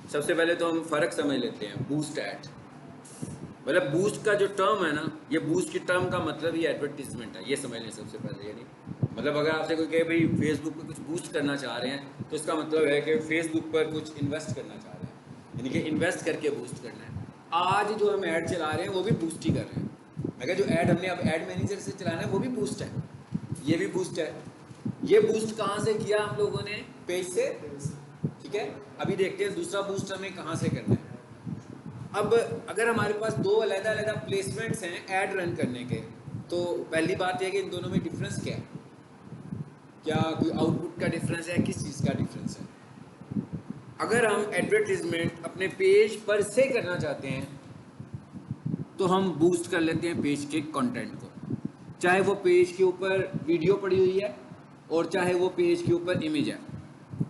सबसे पहले तो हम फ़र्क समझ लेते हैं बूस्ट ऐड। मतलब बूस्ट का जो टर्म है ना, ये बूस्ट की टर्म का मतलब ही एडवर्टीजमेंट है, ये समझ लें सबसे पहले। यानी मतलब अगर आपसे कोई कहे भाई फेसबुक पे कुछ बूस्ट करना चाह रहे हैं, तो इसका मतलब है कि फेसबुक पर कुछ इन्वेस्ट करना चाह रहे हैं, यानी कि इन्वेस्ट करके बूस्ट करना है। आज जो हम ऐड चला रहे हैं वो भी बूस्ट ही कर रहे हैं। अगर जो ऐड हमने अब ऐड मैनेजर से चलाना है वो भी बूस्ट है, ये भी बूस्ट है। ये बूस्ट कहाँ से किया हम लोगों ने? पेज से, ठीक है। अभी देखते हैं दूसरा बूस्ट हमें कहाँ से करना है। अब अगर हमारे पास दो अलग-अलग प्लेसमेंट्स हैं ऐड रन करने के, तो पहली बात यह कि इन दोनों में डिफरेंस क्या है? क्या कोई आउटपुट का डिफरेंस है? किस चीज़ का डिफरेंस है? अगर हम एडवर्टीजमेंट अपने पेज पर से करना चाहते हैं तो हम बूस्ट कर लेते हैं पेज के कंटेंट को, चाहे वो पेज के ऊपर वीडियो पड़ी हुई है और चाहे वो पेज के ऊपर इमेज है।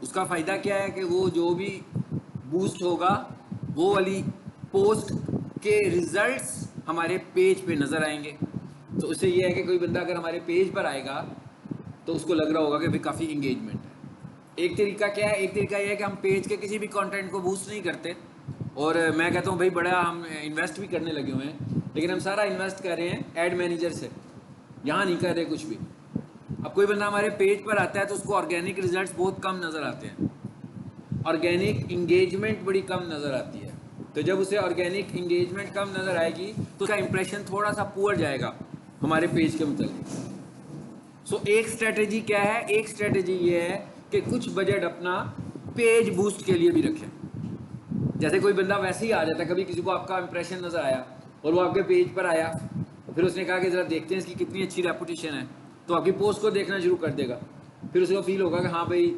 उसका फ़ायदा क्या है कि वो जो भी बूस्ट होगा वो वाली पोस्ट के रिजल्ट्स हमारे पेज पे नज़र आएंगे। तो उससे ये है कि कोई बंदा अगर हमारे पेज पर आएगा तो उसको लग रहा होगा कि भाई काफ़ी इंगेजमेंट है। एक तरीका क्या है? एक तरीका ये है कि हम पेज के किसी भी कंटेंट को बूस्ट नहीं करते, और मैं कहता हूँ भाई बड़ा हम इन्वेस्ट भी करने लगे हुए हैं, लेकिन हम सारा इन्वेस्ट कर रहे हैं ऐड मैनेजर से, यहाँ नहीं कर रहे कुछ भी। अब कोई बंदा हमारे पेज पर आता है तो उसको ऑर्गेनिक रिजल्ट्स बहुत कम नज़र आते हैं, ऑर्गेनिक इंगेजमेंट बड़ी कम नज़र आती है। तो जब उसे ऑर्गेनिक इंगेजमेंट कम नज़र आएगी तो उसका इंप्रेशन थोड़ा सा पुअर जाएगा हमारे पेज के मुताबिक। सो एक स्ट्रेटेजी क्या है? एक स्ट्रेटेजी ये है कि कुछ बजट अपना पेज बूस्ट के लिए भी रखें। जैसे कोई बंदा वैसे ही आ जाता है, कभी किसी को आपका इंप्रेशन नज़र आया और वो आपके पेज पर आया, फिर उसने कहा कि ज़रा देखते हैं इसकी कितनी अच्छी रेपुटेशन है, तो आपकी पोस्ट को देखना शुरू कर देगा। फिर उसको फील होगा कि हाँ भाई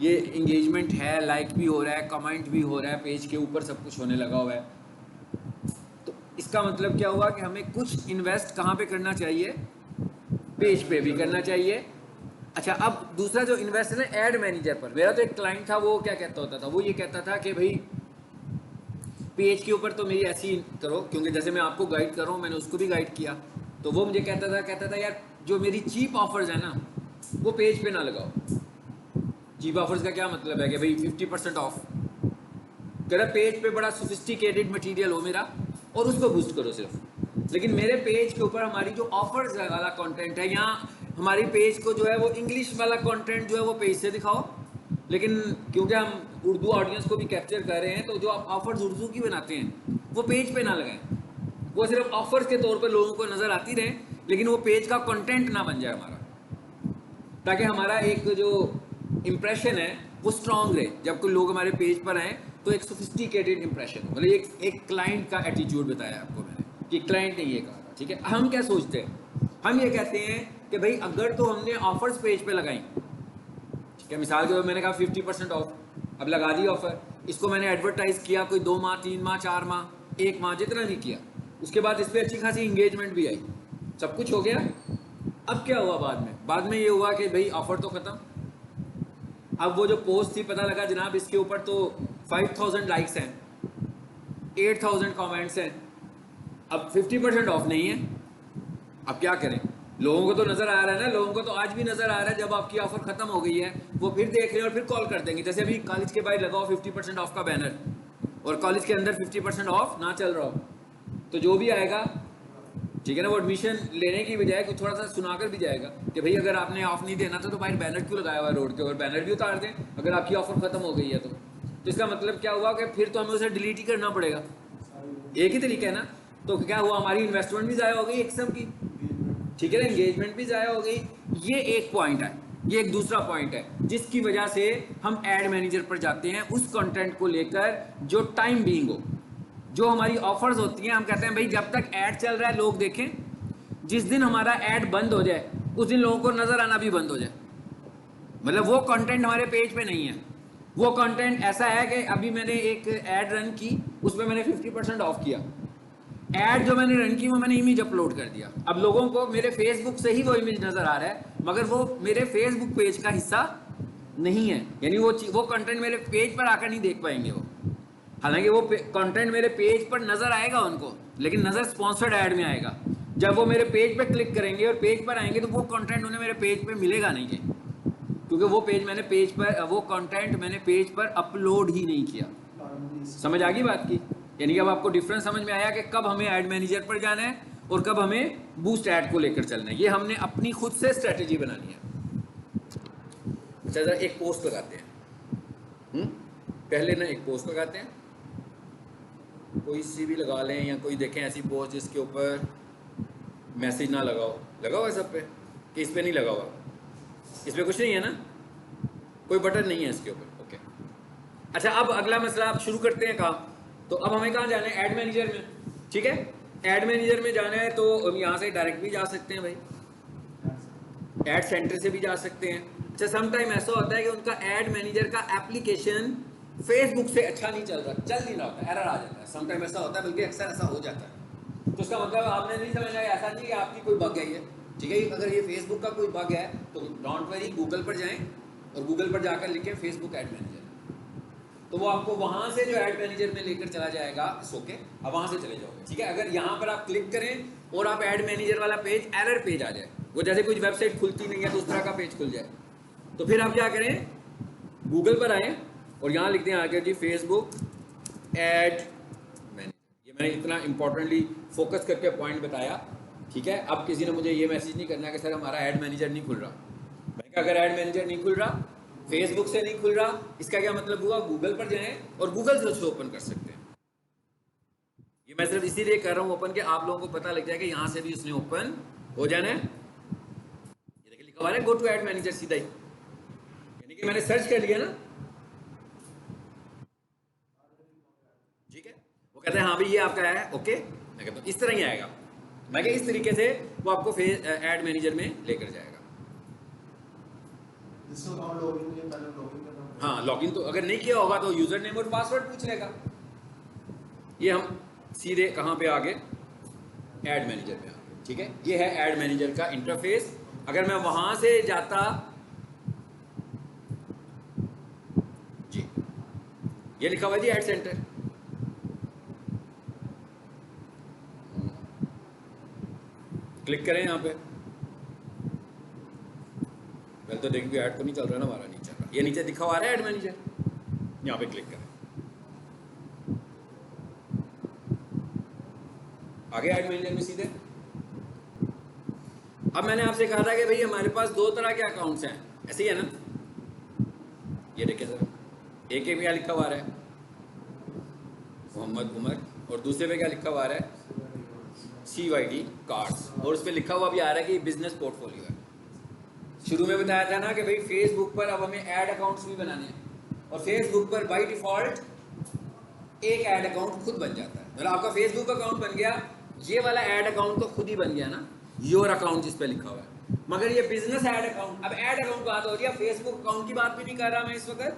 ये इंगेजमेंट है, लाइक भी हो रहा है, कमेंट भी हो रहा है, पेज के ऊपर सब कुछ होने लगा हुआ है। तो इसका मतलब क्या हुआ कि हमें कुछ इन्वेस्ट कहाँ पे करना चाहिए? पेज पे भी करना चाहिए। अच्छा, अब दूसरा जो इन्वेस्ट है ऐड मैनेजर पर। मेरा तो एक क्लाइंट था, वो क्या कहता होता था? वो ये कहता था कि भाई पेज के ऊपर तो मेरी ऐसी करो, क्योंकि जैसे मैं आपको गाइड कर रहा हूँ मैंने उसको भी गाइड किया, तो वो मुझे कहता था यार जो मेरी चीप ऑफर्स है ना वो पेज पे ना लगाओ। चीप ऑफर्स का क्या मतलब है कि भाई 50% ऑफ, कह रहा पेज पे बड़ा सोफिस्टिकेटेड मटेरियल हो मेरा और उसको बूस्ट करो सिर्फ, लेकिन मेरे पेज के ऊपर हमारी जो ऑफर्स वाला कंटेंट है, यहाँ हमारी पेज को जो है वो इंग्लिश वाला कंटेंट जो है वो पेज से दिखाओ, लेकिन क्योंकि हम उर्दू ऑडियंस को भी कैप्चर कर रहे हैं तो जो आप ऑफर्स उर्दू की बनाते हैं वो पेज पे ना लगाएं, वो सिर्फ ऑफर्स के तौर पर लोगों को नज़र आती रहे, लेकिन वो पेज का कंटेंट ना बन जाए हमारा, ताकि हमारा एक जो इम्प्रेशन है वो स्ट्रांग रहे। जब कोई लोग हमारे पेज पर आए तो एक सोफिस्टिकेटेड इंप्रेशन, मतलब एक क्लाइंट का एटीट्यूड बताया आपको मैंने कि क्लाइंट ने ये कहा था, ठीक है। हम क्या सोचते हैं? हम ये कहते हैं कि भाई अगर तो हमने ऑफर्स पेज पे लगाई, ठीक है, मिसाल के तौर मैंने कहा 50% ऑफ, अब लगा दी ऑफर, इसको मैंने एडवर्टाइज किया कोई 2 माह 3 माह 4 माह 1 माह जितना भी किया, उसके बाद इस पर अच्छी खासी इंगेजमेंट भी आई, सब कुछ हो गया। अब क्या हुआ बाद में ये हुआ कि भाई ऑफर तो ख़त्म। अब वो जो पोस्ट थी, पता लगा जनाब इसके ऊपर तो 5000 लाइक्स हैं, 8000 कमेंट्स हैं, अब 50% ऑफ नहीं है। अब क्या करें? लोगों को तो नज़र आ रहा है ना, लोगों को तो आज भी नज़र आ रहा है, जब आपकी ऑफर ख़त्म हो गई है वो फिर देख रहे हैं और फिर कॉल कर देंगे। जैसे अभी कॉलेज के बाहर लगाओ 50% ऑफ का बैनर और कॉलेज के अंदर 50% ऑफ ना चल रहा हो, तो जो भी आएगा, ठीक है ना, वो एडमिशन लेने की बजाय कुछ थोड़ा सा सुनाकर भी जाएगा कि भाई अगर आपने ऑफ नहीं देना था तो भाई बैनर क्यों लगाया हुआ है रोड के ऊपर, बैनर भी उतार दें अगर आपकी ऑफर खत्म हो गई है तो इसका मतलब क्या हुआ कि फिर तो हमें उसे डिलीट ही करना पड़ेगा। एक ही तरीका है ना। तो क्या हुआ? हमारी इन्वेस्टमेंट भी ज़ाया हो गई एक किस्म की, ठीक है ना, एंगेजमेंट भी ज़ाया हो गई। ये एक पॉइंट है, ये एक दूसरा पॉइंट है जिसकी वजह से हम एड मैनेजर पर जाते हैं उस कंटेंट को लेकर जो टाइम बीइंग हो। जो हमारी ऑफर्स होती हैं हम कहते हैं भाई जब तक ऐड चल रहा है लोग देखें, जिस दिन हमारा ऐड बंद हो जाए उस दिन लोगों को नज़र आना भी बंद हो जाए। मतलब वो कंटेंट हमारे पेज पे नहीं है। वो कंटेंट ऐसा है कि अभी मैंने एक ऐड रन की, उसमें मैंने 50% ऑफ किया, ऐड जो मैंने रन की वो मैंने इमेज अपलोड कर दिया, अब लोगों को मेरे फेसबुक से ही वो इमेज नज़र आ रहा है मगर वो मेरे फेसबुक पेज का हिस्सा नहीं है, यानी वो कंटेंट मेरे पेज पर आकर नहीं देख पाएंगे वो। हालांकि वो कंटेंट मेरे पेज पर नज़र आएगा उनको, लेकिन नज़र स्पॉन्सर्ड ऐड में आएगा। जब वो मेरे पेज पे क्लिक करेंगे और पेज पर आएंगे तो वो कंटेंट उन्हें मेरे पेज पे मिलेगा नहीं है, क्योंकि वो कंटेंट मैंने पेज पर अपलोड ही नहीं किया। समझ आ गई बात की? यानी कि अब आपको डिफरेंस समझ में आया कि कब हमें ऐड मैनेजर पर जाना है और कब हमें बूस्ट ऐड को लेकर चलना है। ये हमने अपनी खुद से स्ट्रेटेजी बनानी है। अच्छा, जरा एक पोस्ट लगाते हैं। पहले ना एक पोस्ट लगाते हैं, कोई सी भी लगा लें, या कोई देखें ऐसी पोस्ट जिसके ऊपर मैसेज ना लगाओ। लगा हुआ है सब पे कि इस पे नहीं लगा हुआ? इस पे कुछ नहीं है ना, कोई बटन नहीं है इसके ऊपर। ओके, अच्छा अब अगला मसला आप शुरू करते हैं काम। तो अब हमें कहाँ जाना है? ऐड मैनेजर में। ठीक है, ऐड मैनेजर में जाना है तो हम यहाँ से डायरेक्ट भी जा सकते हैं भाई, ऐड सेंटर से भी जा सकते हैं। अच्छा, समटाइम ऐसा होता है कि उनका ऐड मैनेजर का एप्लीकेशन फेसबुक से अच्छा नहीं चल नहीं रहा होता, एरर आ जाता है। समटाइम ऐसा होता है, बल्कि अक्सर ऐसा हो जाता है। तो उसका मतलब आपने नहीं समझना, ऐसा नहीं कि आपकी कोई बग है ये। ठीक है, अगर ये फेसबुक का कोई बग है तो डोंट वरी, गूगल पर जाएं और गूगल पर जाकर लिखें फेसबुक ऐड मैनेजर, तो वो आपको वहां से जो ऐड मैनेजर में लेकर चला जाएगा। ओके, अब वहां से चले जाओगे। ठीक है, अगर यहाँ पर आप क्लिक करें और आप ऐड मैनेजर वाला पेज, एरर पेज आ जाए, वो जैसे कुछ वेबसाइट खुलती नहीं है तो उस तरह का पेज खुल जाए, तो फिर आप क्या करें? गूगल पर आए और यहाँ लिखते हैं आगे जी फेसबुक ऐड मैनेजर। ये मैंने इतना इंपॉर्टेंटली फोकस करके पॉइंट बताया। ठीक है, अब किसी ने मुझे ये मैसेज नहीं करना कि सर हमारा ऐड मैनेजर नहीं खुल रहा। मैं कहा, अगर ऐड मैनेजर नहीं खुल रहा, फेसबुक से नहीं खुल रहा, इसका क्या मतलब हुआ? गूगल पर जाएं और गूगल से उसको ओपन कर सकते हैं। ये मैं सिर्फ इसीलिए कर रहा हूं ओपन कि आप लोगों को पता लग जाए कि यहां से भी उसने ओपन हो जाना है। ये देखिए लिखा हुआ है गो टू ऐड मैनेजर सीधा ही, यानी कि मैंने सर्च कर लिया ना। ठीक है, वो कहते हैं हाँ भाई ये आपका है। ओके, मैं कहता हूँ इस तरह ही आएगा। मैं इस तरीके से वो आपको ऐड मैनेजर में लेकर जाएगा। हाँ, लॉगिन तो अगर नहीं किया होगा तो यूजर नेम और पासवर्ड पूछ लेगा। ये हम सीधे कहाँ पे आ गए? ऐड मैनेजर में आ गए। ठीक है, ये है ऐड मैनेजर का इंटरफेस। अगर मैं वहां से जाता जी, ये लिखा हुआ है जी ऐड सेंटर। क्लिक करें यहाँ पे, पहले तो देखिए ऐड तो नहीं चल रहा ना, हमारा नहीं चल रहा। ये नीचे दिखा हुआ है ऐड मैनेजर, यहाँ पे क्लिक करें, आगे ऐड मैनेजर में सीधे। अब मैंने आपसे कहा था कि भाई हमारे पास दो तरह के अकाउंट्स हैं, ऐसे ही है ना? ये देखिए सर, एक पे क्या लिखा हुआ है? मोहम्मद उमर, और दूसरे पे क्या लिखा हुआ है? CYD कार्ड्स, और उस पर लिखा हुआ भी आ रहा है कि बिजनेस पोर्टफोलियो है। शुरू में बताया था ना कि भाई फेसबुक पर अब हमें ऐड अकाउंट्स भी बनाने हैं, और फेसबुक पर बाय डिफॉल्ट एक ऐड अकाउंट खुद बन जाता है। मतलब आपका फेसबुक अकाउंट बन गया, ये वाला ऐड अकाउंट तो खुद ही बन गया ना, योर अकाउंट जिस पे लिखा हुआ है। मगर ये बिजनेस ऐड अकाउंट, अब ऐड अकाउंट बात हो रही है, फेसबुक अकाउंट की बात भी नहीं कर रहा मैं इस वक्त,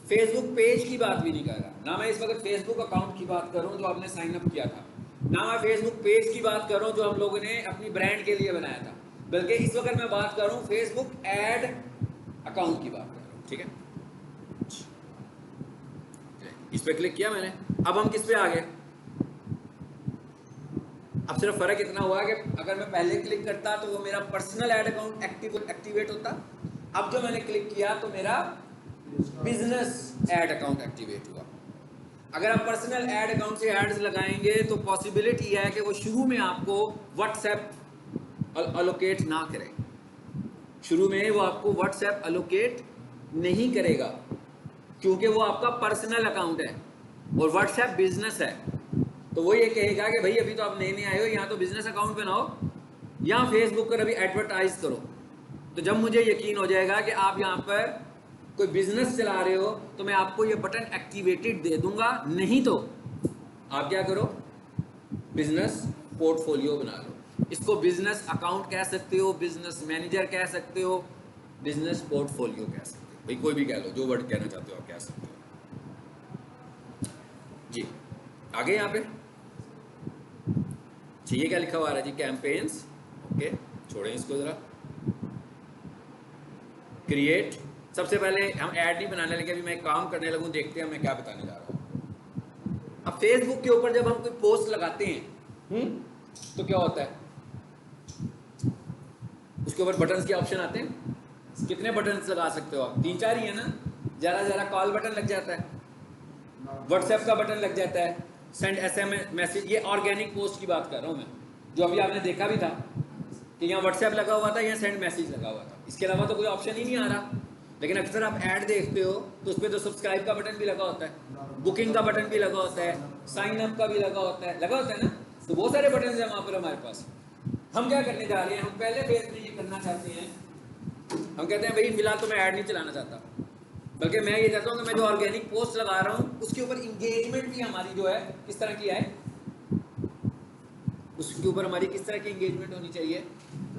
फेसबुक पेज की बात भी नहीं कर रहा ना मैं इस वक्त, फेसबुक अकाउंट की बात कर रहा हूँ जो आपने साइन अप किया था ना, मैं फेसबुक पेज की बात कर रहा हूँ जो हम लोगों ने अपनी ब्रांड के लिए बनाया था, बल्कि इस वक्त मैं बात कर रहा हूँ फेसबुक ऐड अकाउंट की बात कर रहा हूँ। ठीक है, इस पे क्लिक किया मैंने। अब हम किस पे आ गए? अब सिर्फ फर्क इतना हुआ कि अगर मैं पहले क्लिक करता तो वो मेरा पर्सनल ऐड अकाउंट एक्टिवेट होता। अब जो मैंने क्लिक किया तो मेरा बिजनेस ऐड अकाउंट एक्टिवेट हुआ। अगर आप पर्सनल ऐड अकाउंट से एड्स लगाएंगे तो पॉसिबिलिटी है कि वो शुरू में आपको व्हाट्सएप अलोकेट ना करे, शुरू में वो आपको व्हाट्सएप अलोकेट नहीं करेगा, क्योंकि वो आपका पर्सनल अकाउंट है और व्हाट्सएप बिजनेस है। तो वो ये कहेगा कि भाई अभी तो आप नए आए हो, यहाँ तो बिजनेस अकाउंट बनाओ, यहाँ फेसबुक पर अभी एडवर्टाइज करो। तो जब मुझे यकीन हो जाएगा कि आप यहाँ पर कोई बिजनेस चला रहे हो तो मैं आपको ये बटन एक्टिवेटेड दे दूंगा, नहीं तो आप क्या करो? बिजनेस पोर्टफोलियो बना लो। इसको बिजनेस अकाउंट कह सकते हो, बिजनेस मैनेजर कह सकते हो, बिजनेस पोर्टफोलियो कह सकते हो, भाई कोई भी कह लो, जो वर्ड कहना चाहते हो आप कह सकते हो जी। आगे यहाँ पे ये क्या लिखा हुआ है जी? कैंपेन्स। ओके, छोड़ें इसको जरा। क्रिएट, सबसे पहले हम ऐड नहीं बनाने लगे, अभी मैं काम करने लगूं, देखते हैं मैं क्या बताने जा रहा हूं। अब फेसबुक के ऊपर जब हम कोई पोस्ट लगाते हैं तो क्या होता है? उसके ऊपर बटन्स के ऑप्शन आते हैं। कितने बटन्स लगा सकते हो आप? 3-4 ही है ना, जरा जरा कॉल बटन लग जाता है, व्हाट्सएप का बटन लग जाता है, सेंड SMS मैसेज, ये ऑर्गेनिक पोस्ट की बात कर रहा हूँ मैं, जो अभी आपने देखा भी था कि यहाँ व्हाट्सएप लगा हुआ था, यहाँ सेंड मैसेज लगा हुआ था, इसके अलावा तो कोई ऑप्शन ही नहीं आ रहा। लेकिन अक्सर आप ऐड देखते हो तो उस पर तो सब्सक्राइब का बटन भी लगा होता है, बुकिंग का बटन भी लगा होता है, साइन अप का भी लगा होता है ना। तो बहुत सारे बटन हैं वहाँ पर हमारे पास। हम क्या करने जा रहे हैं, हम पहले फेज में ये करना चाहते हैं, हम कहते हैं भाई फिलहाल तो मैं ऐड नहीं चलाना चाहता, बल्कि मैं ये चाहता हूँ कि मैं जो ऑर्गेनिक पोस्ट लगा रहा हूँ उसके ऊपर इंगेजमेंट भी हमारी जो है किस तरह की है, उसके ऊपर हमारी किस तरह की इंगेजमेंट होनी चाहिए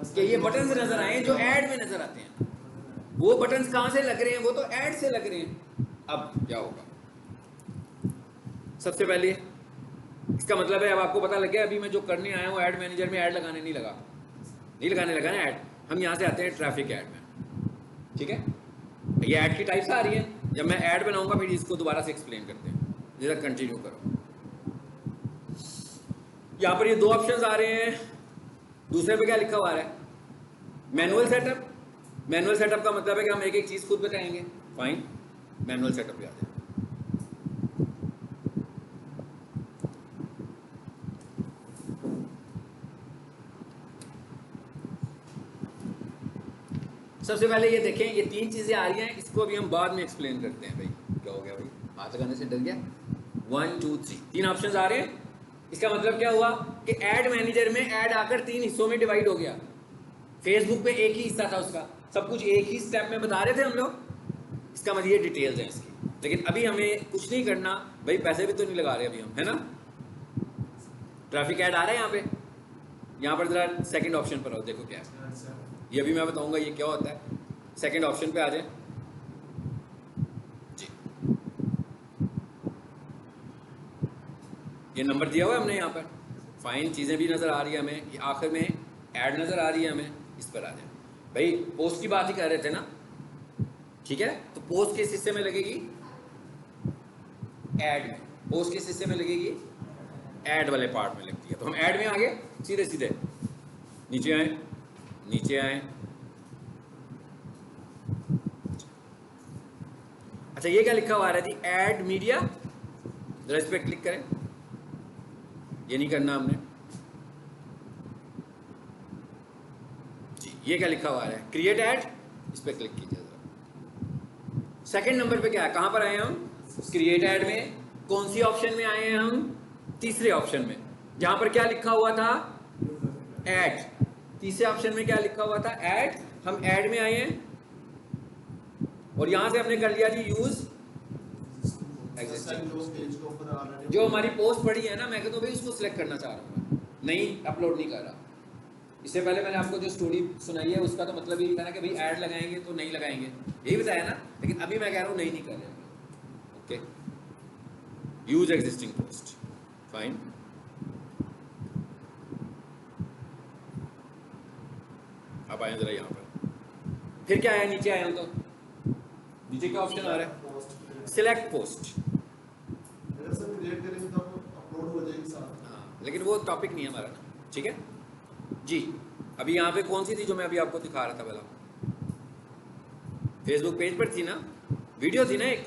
कि ये बटन नजर आए जो ऐड में नजर आते हैं। वो बटन कहाँ से लग रहे हैं, वो तो ऐड से लग रहे हैं। अब क्या होगा, सबसे पहले इसका मतलब है अब आपको पता लग गया, अभी मैं जो करने आया हूँ ऐड मैनेजर में ऐड लगाने नहीं लगाने लगा ना ऐड। हम यहाँ से आते हैं ट्रैफिक ऐड में, ठीक है। ये ऐड की टाइप्स आ रही है, जब मैं ऐड बनाऊंगा फिर इसको दोबारा से एक्सप्लेन करते हैं, जरा कंटिन्यू करो। यहाँ पर ये दो ऑप्शंस आ रहे हैं, दूसरे पे क्या लिखा हुआ है, मैनुअल सेटअप। मैनुअल सेटअप का मतलब है कि हम एक एक चीज खुद बताएंगे, फाइन, मैनुअल सेटअप पे आ जाए। सबसे पहले ये देखें, ये तीन चीजें आ रही हैं, इसको अभी हम बाद में एक्सप्लेन करते हैं। भाई क्या हो गया, भाई हाथ लगाने से डर गया। 1 2 3 तीन ऑप्शंस आ रहे हैं। इसका मतलब क्या हुआ कि ऐड मैनेजर में ऐड आकर तीन हिस्सों में डिवाइड हो गया। फेसबुक पे एक ही हिस्सा था उसका, सब कुछ एक ही स्टेप में बता रहे थे हम लोग, इसका मतलब ये डिटेल्स हैं इसकी। लेकिन अभी हमें कुछ नहीं करना भाई, पैसे भी तो नहीं लगा रहे अभी हम, है ना। ट्रैफिक ऐड आ रहा है यहाँ पे, यहाँ पर जरा सेकंड ऑप्शन पर आओ, देखो क्या है ये अभी मैं बताऊंगा ये क्या होता है। सेकंड ऑप्शन पे आ जाए जी, ये नंबर दिया हुआ है हमने यहाँ पर, फाइन, चीज़ें भी नज़र आ रही है हमें, ये आखिर में ऐड नज़र आ रही है हमें, इस पर आ जाए। भाई पोस्ट की बात ही कर रहे थे ना, ठीक है। तो पोस्ट किस हिस्से में लगेगी, ऐड में। पोस्ट किस हिस्से में लगेगी, ऐड वाले पार्ट में लगती है। तो हम ऐड में आगे सीधे सीधे नीचे आए, नीचे आए। अच्छा ये क्या लिखा हुआ है जी, ऐड मीडिया, जरा इस पर क्लिक करें, ये नहीं करना हमने जी। ये क्या लिखा हुआ है, क्रिएट ऐड, इस पर क्लिक कीजिए जरा। सेकंड नंबर पे क्या है, कहां पर आए हम, क्रिएट ऐड में। कौन सी ऑप्शन में आए हैं हम, तीसरे ऑप्शन में, जहां पर क्या लिखा हुआ था, ऐड। तीसरे ऑप्शन में क्या लिखा हुआ था, ऐड। हम ऐड में आए हैं और यहां से हमने कर लिया जी यूज एग्जिस्टिंग। जो हमारी पोस्ट पड़ी है ना, मैं कहता हूँ भाई उसको सिलेक्ट करना चाह रहा हूँ, नहीं अपलोड नहीं कर रहा। इससे पहले मैंने आपको जो स्टोरी सुनाई है उसका तो मतलब ये था ना कि भाई ऐड लगाएंगे तो नहीं लगाएंगे, यही बताया ना। लेकिन अभी मैं कह रहा हूँ नहीं कर रहे। Okay, use existing post, fine. आप आए जरा यहाँ पर, फिर क्या है, नीचे आए हम तो नीचे क्या ऑप्शन आ रहा है, सिलेक्ट पोस्ट। हाँ, लेकिन वो टॉपिक नहीं है हमारा ना, ठीक है जी। अभी यहाँ पे कौन सी थी जो मैं अभी आपको दिखा रहा था, पहला फेसबुक पेज पर थी ना, वीडियो थी ना एक,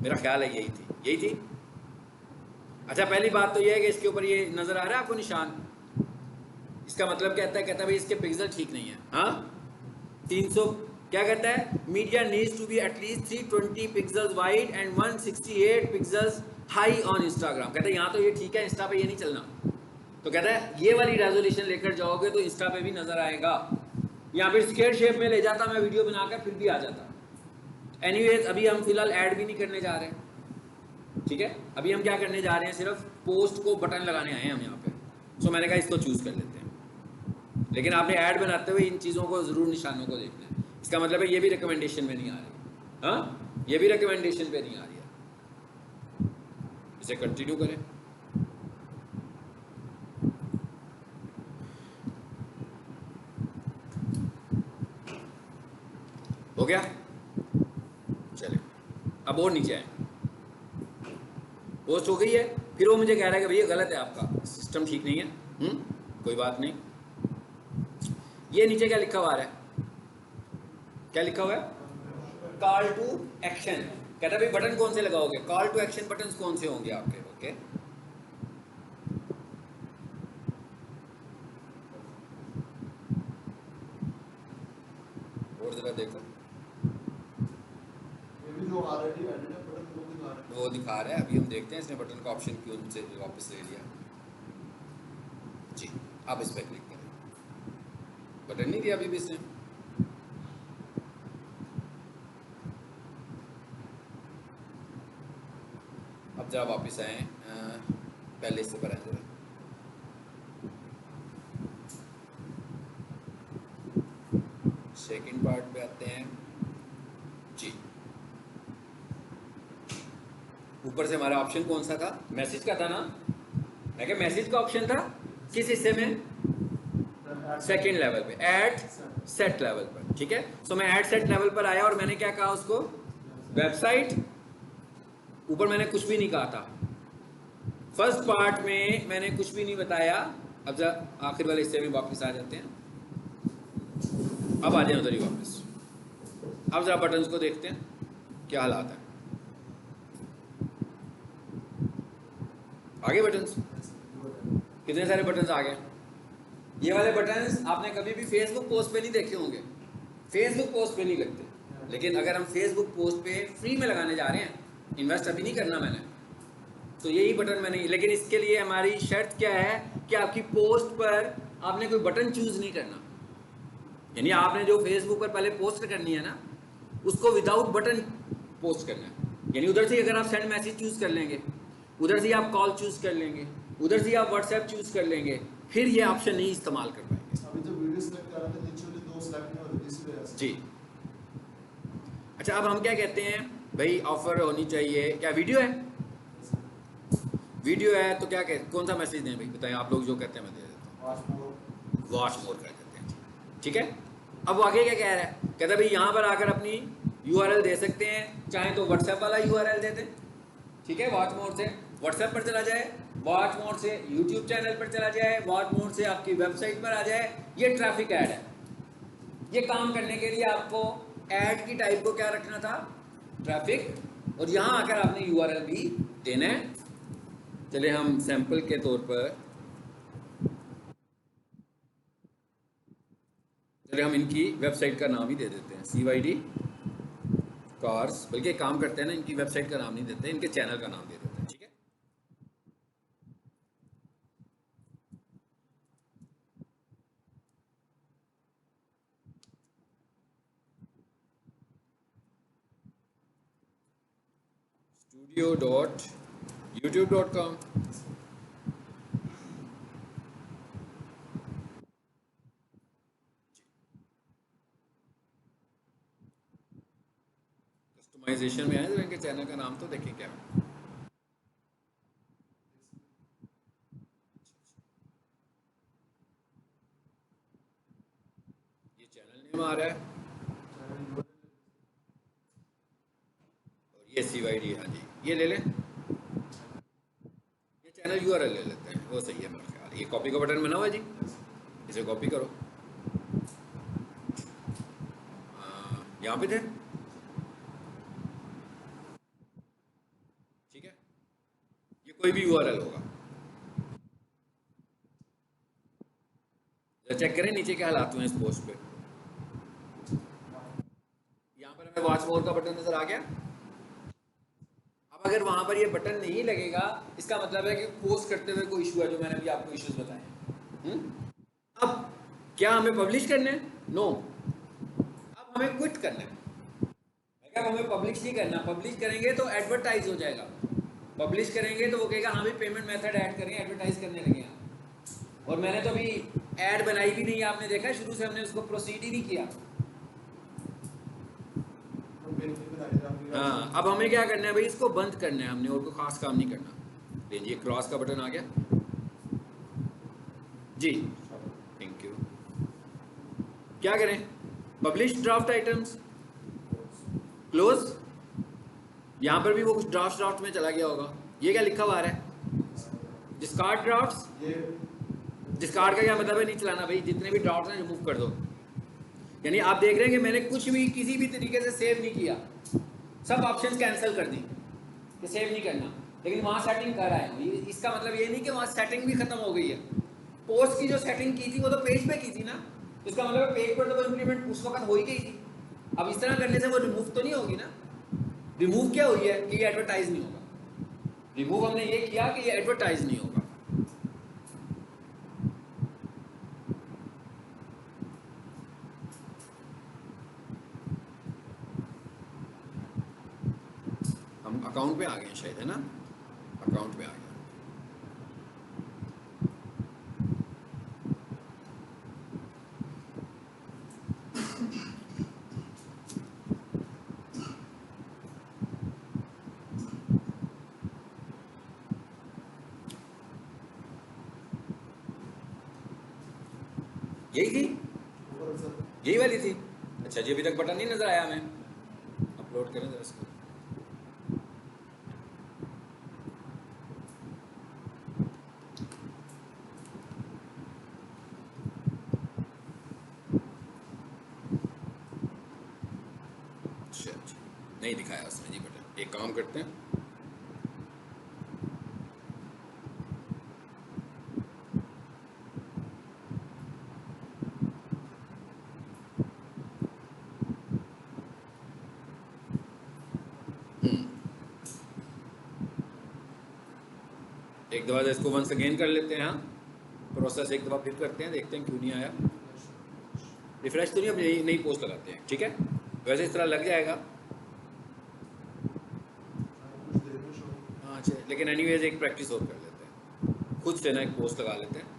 मेरा ख्याल है यही थी। अच्छा पहली बात तो ये है कि इसके ऊपर ये नजर आ रहा है आपको निशान, इसका मतलब कहता है भाई इसके पिक्सल ठीक नहीं है। हाँ 300 क्या कहता है, media needs to be at least 320 pixels wide and 168 pixels high on Instagram. कहता है यहाँ तो ये ठीक है, इंस्टा पे ये नहीं चलना। तो कहता है ये वाली रेजोल्यूशन लेकर जाओगे तो इंस्टा पे भी नजर आएगा। यहाँ पे स्क्वायर शेप में ले जाता मैं वीडियो बनाकर, फिर भी आ जाता। एनीवेज अभी हम फिलहाल ऐड भी नहीं करने जा रहे हैं, ठीक है। अभी हम क्या करने जा रहे हैं, सिर्फ पोस्ट को बटन लगाने आए हैं हम यहाँ पे। सो मैंने कहा इसको चूज कर लेते हैं। लेकिन आपने ऐड बनाते हुए इन चीज़ों को ज़रूर निशानों को देखना है। इसका मतलब है ये भी रिकमेंडेशन में नहीं आ रही, हाँ ये भी रिकमेंडेशन पे नहीं आ रही है। इसे कंटिन्यू करें, हो गया। चले अब और नीचे आए, पोस्ट हो गई है, फिर वो मुझे कह रहा है कि भैया गलत है, आपका सिस्टम ठीक नहीं है। कोई बात नहीं। ये नीचे क्या लिखा हुआ है, क्या लिखा हुआ है, कॉल टू एक्शन। कहता भाई बटन कौन से लगाओगे, कॉल टू एक्शन बटन कौन से होंगे आपके। ओके और जरा देखो, वो दिखा रहा है। अभी हम देखते हैं इसने बटन का ऑप्शन क्यों से वापस ले लिया। जी आप इस पर क्लिक करें, बटन नहीं दिया अभी भी इसने। अब जरा वापस आए, पहले इससे पर आए जरा। सेकंड पार्ट पे आते हैं जी। ऊपर से हमारा ऑप्शन कौन सा था, मैसेज का था ना। मैं क्या मैसेज का ऑप्शन था किस हिस्से में, सेकंड लेवल पे, ऐड सेट लेवल पर। ठीक है, सो मैं ऐड सेट लेवल पर आया और मैंने क्या कहा उसको, वेबसाइट। ऊपर मैंने कुछ भी नहीं कहा था, फर्स्ट पार्ट में मैंने कुछ भी नहीं बताया। अब जरा आखिर वाले हिस्से में वापस आ जाते हैं। अब आ जाए उधर ही वापस। अब जरा बटन्स को देखते हैं क्या हालात है। आगे बटन्स, कितने सारे बटन्स आ गए। ये वाले बटन्स आपने कभी भी फेसबुक पोस्ट पे नहीं देखे होंगे, फेसबुक पोस्ट पे नहीं लगते। लेकिन अगर हम फेसबुक पोस्ट पे फ्री में लगाने जा रहे हैं, इन्वेस्ट अभी नहीं करना मैंने, तो यही बटन मैंने। लेकिन इसके लिए हमारी शर्त क्या है कि आपकी पोस्ट पर आपने कोई बटन चूज नहीं करना। यानी आपने जो फेसबुक पर पहले पोस्ट करनी है ना, उसको विदाउट बटन पोस्ट करना है। यानी उधर से अगर आप सेंड मैसेज चूज कर लेंगे, उधर से आप कॉल चूज कर लेंगे, उधर से आप व्हाट्सएप चूज कर लेंगे, फिर ये ऑप्शन नहीं इस्तेमाल कर पाएंगे। अभी तो वीडियो सेलेक्ट कर रहे थे, लिटरली 2 सेलेक्ट नहीं हो रही इस वजह से। जी अच्छा, अब हम क्या कहते हैं भाई, ऑफर होनी चाहिए। क्या वीडियो है, वीडियो है तो क्या कहते, कौन सा मैसेज दें भाई बताएं। आप लोग जो कहते हैं मैं दे देता हूँ, वॉच मोर कर देते हैं। ठीक है, अब वो आगे क्या कह रहा है, कहता है भाई यहाँ पर आकर अपनी URL दे सकते हैं, चाहे तो व्हाट्सएप वाला URL दे दें। ठीक है, वॉच मोर से व्हाट्सएप पर चला जाए, वॉच मोर से यूट्यूब चैनल पर चला जाए, वॉच मोर से आपकी वेबसाइट पर आ जाए। ये ट्रैफिक ऐड है। ये काम करने के लिए आपको ऐड की टाइप को क्या रखना था, ट्रैफिक, और यहाँ आकर आपने URL भी देना है। चले हम सैंपल के तौर पर, चले हम इनकी वेबसाइट का नाम ही दे देते हैं, CYD कार्स। बल्कि काम करते हैं ना, इनकी वेबसाइट का नाम नहीं देते, इनके चैनल का नाम दे देते हैं। ठीक है, studio.youtube.com। कस्टमाइजेशन में आए तो इनके चैनल का नाम तो देखें क्या है। ये चैनल नेम आ रहा है और ये CYD, हाँ जी ये ले लें। ये चैनल URL ले लेते हैं, वो सही है मेरे ख्याल। ये कॉपी का बटन बना हुआ है जी, इसे कॉपी करो, यहाँ पे थे। ठीक है, ये कोई भी URL होगा, चेक करें नीचे क्या हालात हुए इस पोस्ट पे। यहाँ पर हमें वॉच मोर का बटन नजर आ गया। अब अगर वहां पर ये बटन नहीं लगेगा, इसका मतलब है कि पोस्ट करते हुए कोई इशू है, जो मैंने अभी आपको इश्यूज बताए। अब क्या हमें पब्लिश करना है, नो। अब हमें क्विट करना है। अब हमें पब्लिश नहीं करना, पब्लिश करेंगे तो एडवर्टाइज हो जाएगा। पब्लिश करेंगे तो वो कहेगा हाँ भाई पेमेंट मेथड ऐड करें, एडवर्टाइज करने लगे हैं। और मैंने तो अभी ऐड बनाई भी नहीं, आपने देखा शुरू से हमने उसको प्रोसीड ही नहीं किया। हाँ, अब हमें क्या करना है भाई, इसको बंद करना है हमने, और कोई खास काम नहीं करना। ये क्रॉस का बटन आ गया जी, थैंक यू। क्या करें, पब्लिश ड्राफ्ट आइटम्स, क्लोज। यहाँ पर भी वो कुछ ड्राफ्ट में चला गया होगा। ये क्या लिखा हुआ है, डिस्कार्ड ड्राफ्ट्स। डिस्कार्ड का क्या मतलब है, नहीं चलाना भाई, जितने भी ड्राफ्ट हैं रिमूव कर दो। यानी आप देख रहे हैं कि मैंने कुछ भी किसी भी तरीके से सेव नहीं किया, सब ऑप्शंस कैंसिल कर दी कि सेव नहीं करना, लेकिन वहाँ सेटिंग कर आए हूँ। इसका मतलब ये नहीं कि वहाँ सेटिंग भी खत्म हो गई है। पोस्ट की जो सेटिंग की थी वो तो पेज पे की थी ना, इसका मतलब पेज पर तो वो इम्प्लीमेंट उस वक्त हो ही गई थी। अब इस तरह करने से वो रिमूव तो नहीं होगी ना। रिमूव क्या हुई है कि ये एडवर्टाइज नहीं होगा। रिमूव हमने ये किया कि ये एडवर्टाइज नहीं होगा। हम अकाउंट पे आ गए शायद, है ना, अकाउंट पे आ गए। यही थी, ऊपर सर यही वाली थी। अच्छा जी, अभी तक बटन नहीं नजर आया हमें। अपलोड करें जरा इसको। अच्छा अच्छा, नहीं दिखाया उसने जी बटन। एक काम करते हैं, एक दफ़ा तो इसको वंस अगेन कर लेते हैं। हाँ, प्रोसेस एक दफ़ा फिर करते हैं, देखते हैं क्यों नहीं आया। रिफ्रेश तो नहीं, अब नई पोस्ट लगाते हैं, ठीक है। वैसे इस तरह लग जाएगा। कुछ देर में शो हाँ अच्छा, लेकिन एनीवेज एक प्रैक्टिस और कर लेते हैं, खुद से ना एक पोस्ट लगा लेते हैं।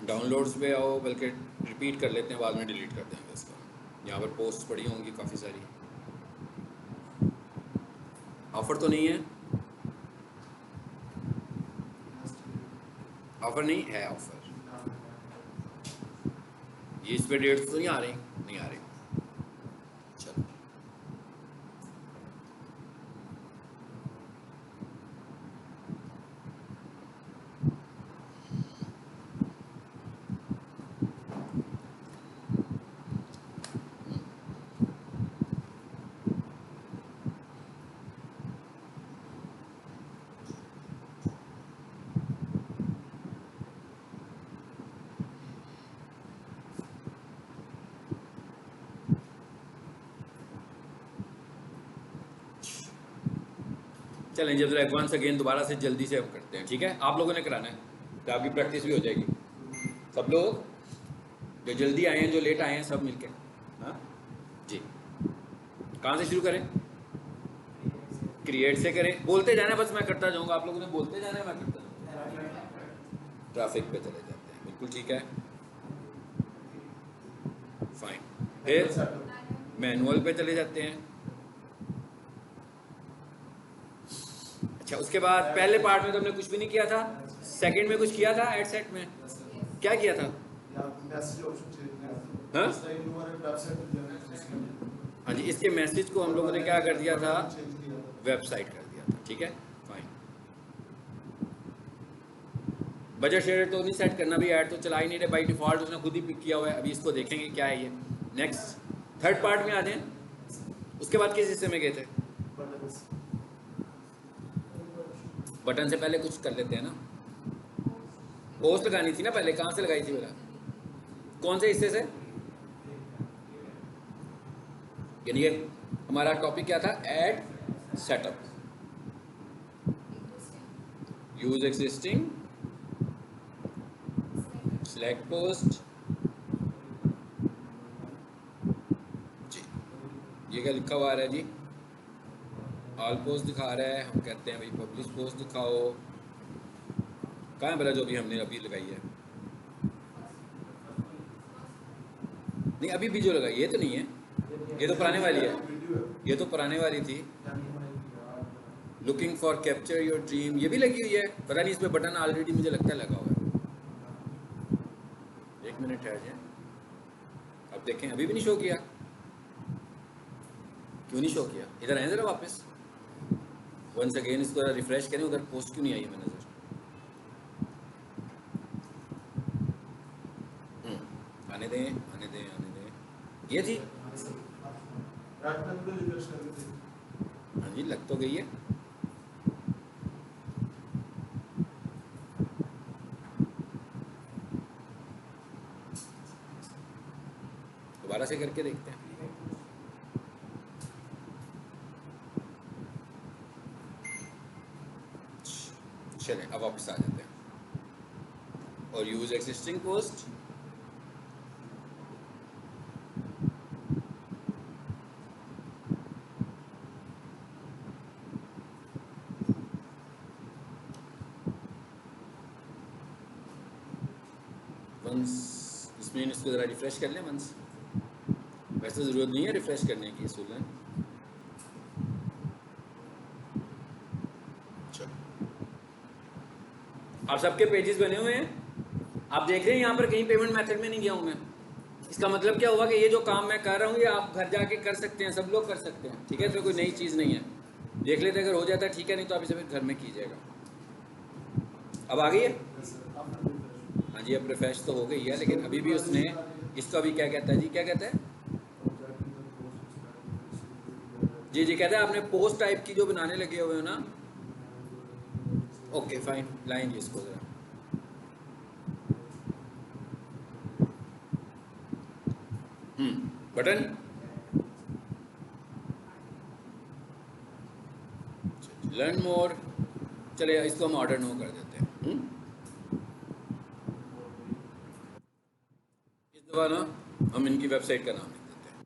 डाउनलोड्स पे आओ, बल्कि रिपीट कर लेते हैं, बाद में डिलीट कर देंगे इसको। यहाँ पर पोस्ट पड़ी होंगी काफ़ी सारी। ऑफ़र तो नहीं है, ऑफ़र नहीं है, ऑफ़र ये इस पे डेट्स तो नहीं आ रही, नहीं आ रही। चलो चलें, जब एडवांस अगेन दोबारा से जल्दी से हम करते हैं, ठीक है। आप लोगों ने कराना है तो आपकी प्रैक्टिस भी हो जाएगी। सब लोग जो जल्दी आए हैं, जो लेट आए हैं, सब मिलके। हाँ जी, कहाँ से शुरू करें? क्रिएट से करें, बोलते जाना, बस मैं करता जाऊँगा, आप लोगों ने बोलते जाना है, मैं करता जाऊँगा। ट्रैफिक पे चले जाते हैं, बिल्कुल ठीक है, फाइन। फिर मैनुअल पे चले जाते हैं। अच्छा, उसके बाद पहले पार्ट में तो हमने कुछ भी नहीं किया था, सेकंड में कुछ किया था, एड सेट में क्या किया था? मैसेज ऑप्शन चेंज किया हाँ? उस टाइम हमारे वेबसाइट पे जाना हाँ जी, इसके मैसेज को हम लोगों ने क्या कर दिया था? चेंज किया था। वेबसाइट कर दिया था, ठीक है, फाइन। बजट शेयर तो नहीं सेट करना भी, ऐड तो चला ही नहीं रहे, बाई डिफॉल्ट उसने खुद ही पिक किया हुआ है। अभी इसको देखेंगे क्या है ये। नेक्स्ट, थर्ड पार्ट में आ जाएं। उसके बाद किस हिस्से में गए थे? बटन्स बटन से पहले कुछ कर लेते हैं ना, पोस्ट लगानी थी ना पहले, कहाँ से लगाई थी मेरा? कौन से हिस्से से? यानी ये हमारा टॉपिक क्या था? Add setup, use existing, select post जी। ये क्या लिखा हुआ आ रहा है जी? ऑल पोस्ट दिखा रहा है। हम कहते हैं भाई पब्लिश पोस्ट दिखाओ। कहाँ है मेरा जो भी हमने अभी लगाई है? नहीं, अभी भी जो लगाई ये तो नहीं है, ये तो पुराने वाली है, ये तो पुराने वाली थी। Looking for capture your dream, ये भी लगी हुई है, पता नहीं इसमें बटन ऑलरेडी मुझे लगता है लगा हुआ है। एक मिनट है जी, अब देखें, अभी भी नहीं शो किया। क्यों नहीं शो किया? इधर आए जरा वापस, वंस अगेन इसको रिफ्रेश करें, उधर पोस्ट क्यों नहीं आई हमें नजर? दें आने दें आने दें। ये थी, हाँ सर, आप रात में पूरे रिफ्रेश करके देखिए। हाँ जी लग तो गई है। दोबारा से करके देखते हैं। चलें अब वापस आ जाते हैं और यूज एक्सिस्टिंग पोस्ट। वंस इसमें इसको ज़रा रिफ्रेश कर लें वंस। वैसे ज़रूरत नहीं है रिफ्रेश करने की सुन। आप सबके पेजेस बने हुए हैं, आप देख रहे हैं यहाँ पर कहीं पेमेंट मेथड में नहीं गया हूँ मैं। इसका मतलब क्या हुआ कि ये जो काम मैं कर रहा हूँ ये आप घर जाके कर सकते हैं, सब लोग कर सकते हैं, ठीक है। तो कोई नई चीज़ नहीं है, देख लेते अगर हो जाता है ठीक है, नहीं तो आप इसे फिर घर में कीजिएगा। अब आ गई है, हाँ जी अब रिफ्रेश तो हो गई है, लेकिन अभी भी उसने इसको अभी क्या कहता है जी, क्या कहता है जी जी, कहता है आपने पोस्ट टाइप की जो बनाने लगे हुए हो ना। ओके फाइन, लाइन इसको जरा बटन। लर्न मोर, चले इसको हम ऑर्डर नो कर देते हैं। इस दफा ना हम इनकी वेबसाइट का नाम लिख देते हैं।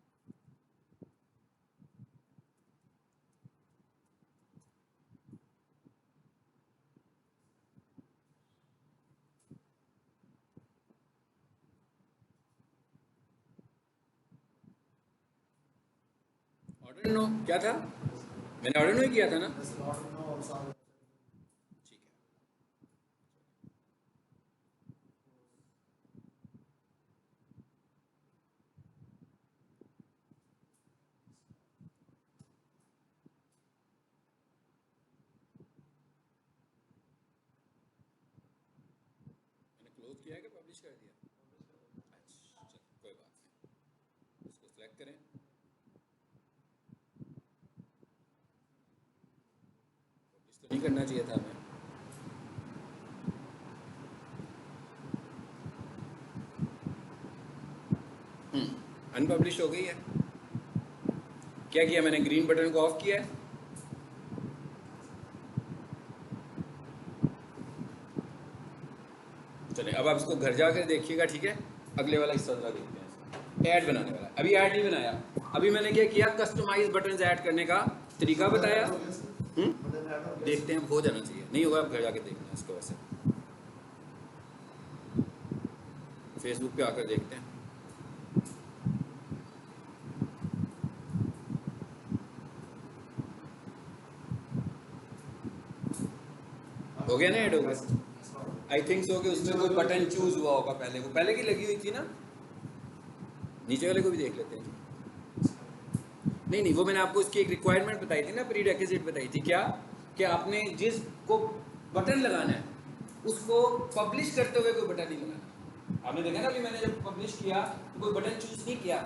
ऑर्डर नो क्या था, मैंने ऑर्डर नो ही किया था ना, ठीक है। मैंने क्लोज किया है कि पब्लिश कर दिया? अच्छा चल कोई बात नहीं, इसको सिलेक्ट करें। पब्लिश तो नहीं करना चाहिए था हमें। अनपब्लिश हो गई है। क्या किया मैंने, ग्रीन बटन को ऑफ किया है। चलिए अब आप इसको घर जाकर देखिएगा, ठीक है। अगले वाला हिस्सा जरा देखते हैं, ऐड बनाने वाला। अभी ऐड नहीं बनाया, अभी मैंने क्या किया, कस्टमाइज बटन्स ऐड करने का तरीका बताया। देखते हैं हो जाना चाहिए, नहीं होगा आप घर जाके देखना है इसको। वैसे फेसबुक पे आकर देखते हैं। हो गया ना, ऐड हो गया। आई थिंक सो कि उसमें कोई बटन चूज हुआ होगा पहले, वो पहले की लगी हुई थी ना। नीचे वाले को भी देख लेते हैं। नहीं नहीं, वो मैंने आपको इसकी एक रिक्वायरमेंट बताई थी ना, प्री रिक्विजिट बताई थी क्या, कि आपने जिसको बटन लगाना है उसको पब्लिश करते हुए कोई बटन नहीं लगाना। आपने देखा ना अभी मैंने जब पब्लिश किया तो कोई बटन चूज नहीं किया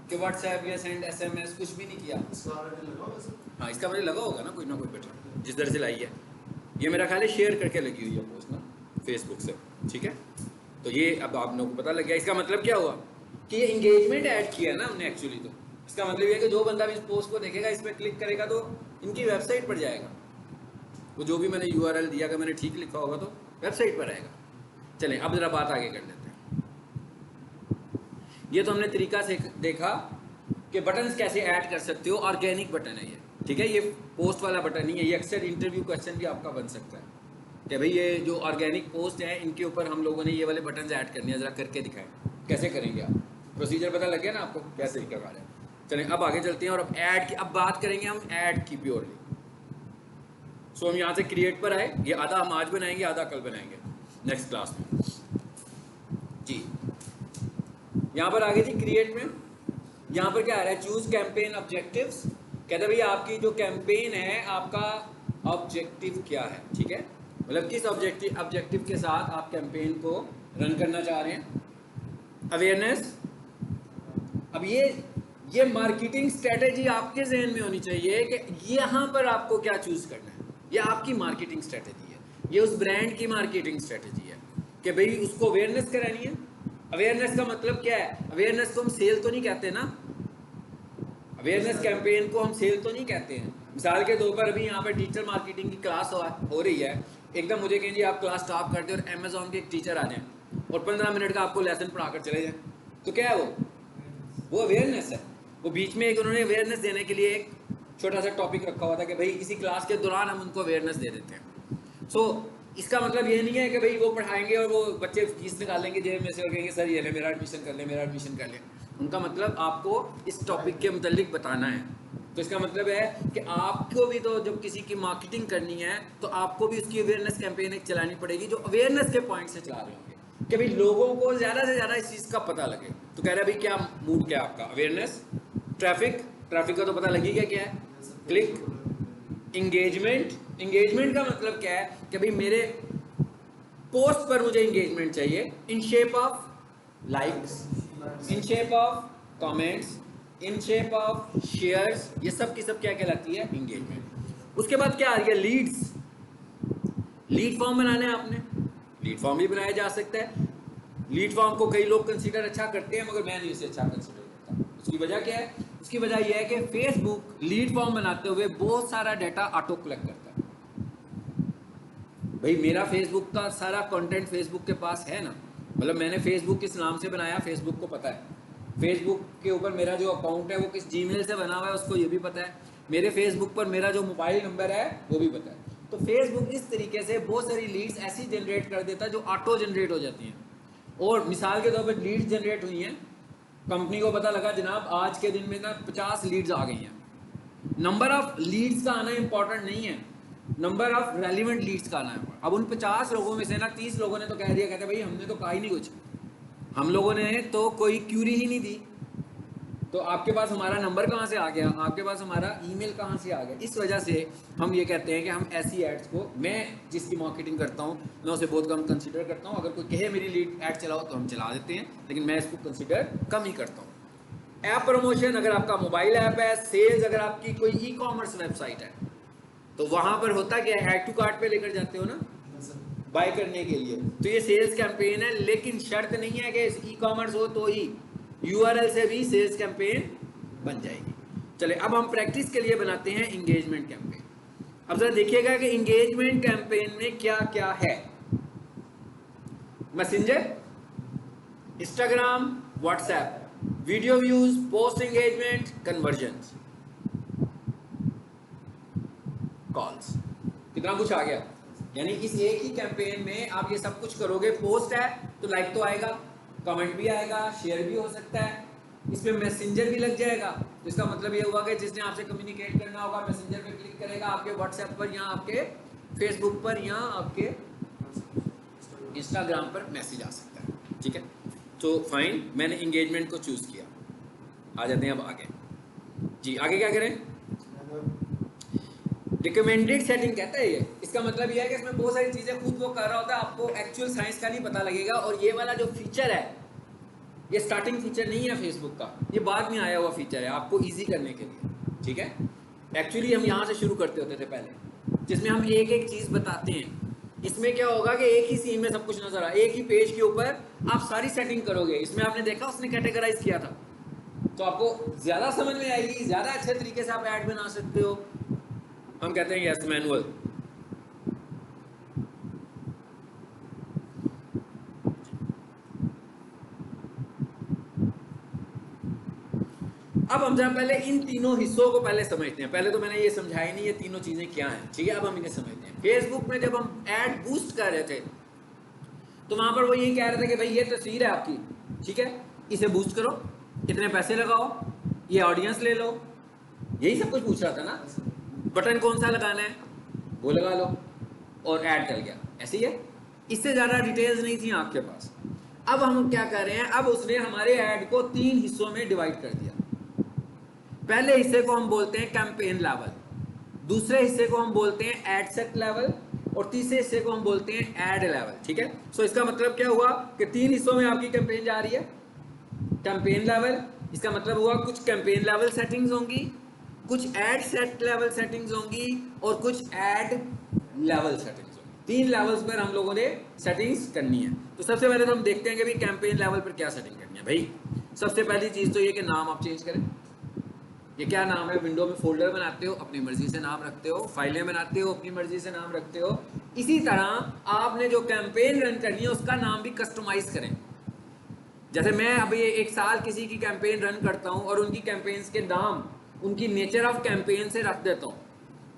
कि व्हाट्सएप या सेंड SMS, कुछ भी नहीं किया। हाँ इसका मुझे लगा होगा ना कोई बटन, जिस तरह से लाई है। ये मेरा ख्याल है शेयर करके लगी हुई है पोस्ट ना फेसबुक से, ठीक है। तो ये अब आप लोगों को पता लग गया। इसका मतलब क्या हुआ कि ये इंगेजमेंट ऐड किया ना हमने एक्चुअली। तो इसका मतलब ये है कि जो बंदा भी इस पोस्ट को देखेगा, इस पर क्लिक करेगा तो इनकी वेबसाइट पर जाएगा। वो जो भी मैंने URL दिया, अगर मैंने ठीक लिखा होगा तो वेबसाइट पर आएगा। चलें अब ज़रा बात आगे कर लेते हैं। ये तो हमने तरीका से देखा कि बटन्स कैसे ऐड कर सकते हो। ऑर्गेनिक बटन है ये, ठीक है। ये पोस्ट वाला बटन नहीं है। ये अक्सर इंटरव्यू क्वेश्चन भी आपका बन सकता है कि भाई ये जो ऑर्गेनिक पोस्ट है इनके ऊपर हम लोगों ने ये वाले बटन्स ऐड करने हैं, ज़रा करके दिखाएं कैसे करेंगे आप। प्रोसीजर पता लग गया ना आपको, कैसे तरीका है। चलें अब आगे चलते हैं और अब ऐड की अब बात करेंगे हम, ऐड की प्योरली। सो हम यहाँ से क्रिएट पर आए। ये आधा हम आज बनाएंगे, आधा कल बनाएंगे नेक्स्ट क्लास में जी। यहाँ पर आगे जी क्रिएट में, यहाँ पर क्या आ रहा है, चूज कैंपेन ऑब्जेक्टिव्स। कहते हैं भैया आपकी जो कैंपेन है आपका ऑब्जेक्टिव क्या है, ठीक है। मतलब किस ऑब्जेक्टिव के साथ आप कैंपेन को रन करना चाह रहे हैं। अवेयरनेस, अब ये मार्केटिंग स्ट्रेटेजी आपके जहन में होनी चाहिए कि यहाँ पर आपको क्या चूज करना है। ये आपकी मार्केटिंग स्ट्रेटेजी है, ये उस ब्रांड की मार्केटिंग स्ट्रेटेजी है कि भाई उसको अवेयरनेस करानी है। अवेयरनेस का मतलब क्या है? अवेयरनेस को हम सेल तो नहीं कहते ना, अवेयरनेस कैंपेन को हम सेल तो नहीं कहते हैं। मिसाल के तौर पर अभी यहाँ पर टीचर मार्केटिंग की क्लास हो रही है, एकदम मुझे कहें जी आप क्लास स्टॉप कर दें और अमेजोन के एक टीचर आ जाएं और 15 मिनट का आपको लेसन पढ़ाकर चले जाएं, तो क्या है वो अवेयरनेस है। वो बीच में एक उन्होंने अवेयरनेस देने के लिए एक छोटा सा टॉपिक रखा हुआ था कि भाई इसी क्लास के दौरान हम उनको अवेयरनेस दे देते हैं। सो इसका मतलब ये नहीं है कि भाई वो पढ़ाएंगे और वो बच्चे फीस निकालेंगे जेब में से और कहेंगे सर ये ले मेरा एडमिशन कर ले, मेरा एडमिशन कर ले। उनका मतलब आपको इस टॉपिक के मुतालिक बताना है। तो इसका मतलब है कि आपको भी तो जब किसी की मार्केटिंग करनी है तो आपको भी उसकी अवेयरनेस कैंपेन एक चलानी पड़ेगी जो अवेयरनेस के पॉइंट से चला रहे होंगे कि भाई लोगों को ज़्यादा से ज़्यादा इस चीज़ का पता लगे। तो कह रहा है भाई क्या मूड क्या आपका? अवेयरनेस, ट्रैफिक का तो पता लगेगा क्या है, क्लिक, एंगेजमेंट का मतलब क्या है कि भाई मेरे पोस्ट पर मुझे एंगेजमेंट चाहिए in shape of likes, in shape of comments, in shape of shares. ये सब की सब क्या कहलाती है? एंगेजमेंट। उसके बाद क्या आ रही है? लीड्स। लीड फॉर्म बनाना है आपने, लीड फॉर्म भी बनाया जा सकता है। लीड फॉर्म को कई लोग कंसीडर अच्छा करते हैं मगर मैं नहीं उसे अच्छा कंसीडर करता। उसकी वजह क्या है? उसकी वजह यह है कि फेसबुक लीड फॉर्म बनाते हुए बहुत सारा डाटा ऑटो कलेक्ट करता है। भाई मेरा फेसबुक का सारा कंटेंट फेसबुक के पास है ना, मतलब मैंने फेसबुक किस नाम से बनाया फेसबुक को पता है, फेसबुक के ऊपर मेरा जो अकाउंट है वो किस जीमेल से बना हुआ है उसको ये भी पता है, मेरे फेसबुक पर मेरा जो मोबाइल नंबर है वो भी पता है। तो फेसबुक इस तरीके से बहुत सारी लीड्स ऐसी जनरेट कर देता है जो ऑटो जनरेट हो जाती हैं। और मिसाल के तौर पर लीड्स जनरेट हुई हैं, कंपनी को पता लगा जनाब आज के दिन में ना 50 लीड्स आ गई हैं। नंबर ऑफ लीड्स का आना इंपॉर्टेंट नहीं है, नंबर ऑफ रेलिवेंट लीड्स का आना है। अब उन 50 लोगों में से ना 30 लोगों ने तो कह दिया, कहते भाई हमने तो कहा ही नहीं कुछ, हम लोगों ने तो कोई क्यूरी ही नहीं दी, तो आपके पास हमारा नंबर कहाँ से आ गया, आपके पास हमारा ईमेल कहाँ से आ गया। इस वजह से हम ये कहते हैं कि हम ऐसी एड्स को, मैं जिसकी मार्केटिंग करता हूँ मैं उसे बहुत कम कंसीडर करता हूँ। अगर कोई कहे मेरी लीड ऐड चलाओ तो हम चला देते हैं, लेकिन मैं इसको कंसीडर कम ही करता हूँ। ऐप प्रमोशन, अगर आपका मोबाइल ऐप है, सेल्स, अगर आपकी कोई ई कॉमर्स वेबसाइट है तो वहाँ पर होता क्या है, ऐड टू कार्ट पे लेकर जाते हो ना बाय करने के लिए, तो ये सेल्स कैंपेन है। लेकिन शर्त नहीं है कि ई कॉमर्स हो तो ही, यूआरएल से भी सेल्स कैंपेन बन जाएगी। चले अब हम प्रैक्टिस के लिए बनाते हैं एंगेजमेंट कैंपेन। अब जरा देखिएगा कि एंगेजमेंट कैंपेन में क्या क्या है। Messenger, Instagram, WhatsApp, video views, post engagement, conversion, calls. कितना कुछ आ गया। यानी इस एक ही कैंपेन में आप ये सब कुछ करोगे। पोस्ट है तो लाइक तो आएगा, कमेंट भी आएगा, शेयर भी हो सकता है, इसमें मैसेंजर भी लग जाएगा। तो इसका मतलब ये हुआ कि जिसने आपसे कम्युनिकेट करना होगा मैसेंजर पे क्लिक करेगा, आपके व्हाट्सएप पर या आपके फेसबुक पर या आपके इंस्टाग्राम पर मैसेज आ सकता है। ठीक है, तो फाइन, मैंने एंगेजमेंट को चूज किया। आ जाते हैं अब आगे। जी आगे क्या करें? रिकमेंडेड सेटिंग कहता है ये। इसका मतलब ये है कि इसमें बहुत सारी चीज़ें खुद वो कर रहा होता है, आपको एक्चुअल साइंस का नहीं पता लगेगा। और ये वाला जो फीचर है ये स्टार्टिंग फीचर नहीं है फेसबुक का, ये बाद में आया हुआ फीचर है आपको इजी करने के लिए। ठीक है, एक्चुअली हम यहाँ से शुरू करते होते थे पहले, जिसमें हम एक एक चीज़ बताते हैं। इसमें क्या होगा कि एक ही सीन में सब कुछ नजर आ, एक ही पेज के ऊपर आप सारी सेटिंग करोगे। इसमें आपने देखा उसने कैटेगराइज किया था, तो आपको ज़्यादा समझ में आएगी, ज़्यादा अच्छे तरीके से आप ऐड बना सकते हो। हम कहते हैं यस मैनुअल। अब हम जरा पहले इन तीनों हिस्सों को पहले समझते हैं। पहले तो मैंने ये समझाया नहीं ये तीनों चीजें क्या हैं। ठीक है, अब हम इन्हें समझते हैं। फेसबुक में जब हम ऐड बूस्ट कर रहे थे तो वहां पर वो यही कह रहे थे कि भाई ये तस्वीर है आपकी, ठीक है, इसे बूस्ट करो, इतने पैसे लगाओ, ये ऑडियंस ले लो, यही सब कुछ पूछ रहा था ना। बटन कौन सा लगाना है वो लगा लो और ऐड चल गया। ऐसे ही है, इससे ज़्यादा डिटेल्स नहीं थी आपके पास। अब हम क्या कर रहे हैं, अब उसने हमारे ऐड को 3 हिस्सों में डिवाइड कर दिया। पहले हिस्से को हम बोलते हैं कैंपेन लेवल, दूसरे हिस्से को हम बोलते हैं एड सेट लेवल और तीसरे हिस्से को हम बोलते हैं एड लेवल। ठीक है, सो इसका मतलब क्या हुआ कि 3 हिस्सों में आपकी कैंपेन जा रही है। कैंपेन लेवल, इसका मतलब हुआ कुछ कैंपेन लेवल सेटिंग्स होंगी, कुछ एड सेट लेवल सेटिंग्स होंगी और कुछ एड लेवल सेटिंग्स होंगी। 3 लेवल्स पर हम लोगों ने सेटिंग्स करनी है। तो सबसे पहले तो हम देखते हैं कि भाई कैंपेन लेवल पर क्या सेटिंग करनी है। भाई सबसे पहली चीज़ तो ये कि नाम आप चेंज करें। ये क्या नाम है? विंडो में फोल्डर बनाते हो, अपनी मर्जी से नाम रखते हो, फाइलें बनाते हो, अपनी मर्जी से नाम रखते हो। इसी तरह आपने जो कैंपेन रन करनी है उसका नाम भी कस्टमाइज करें। जैसे मैं अभी 1 साल किसी की कैंपेन रन करता हूं और उनकी कैंपेन्स के नाम उनकी नेचर ऑफ कैंपेन से रख देता हूं,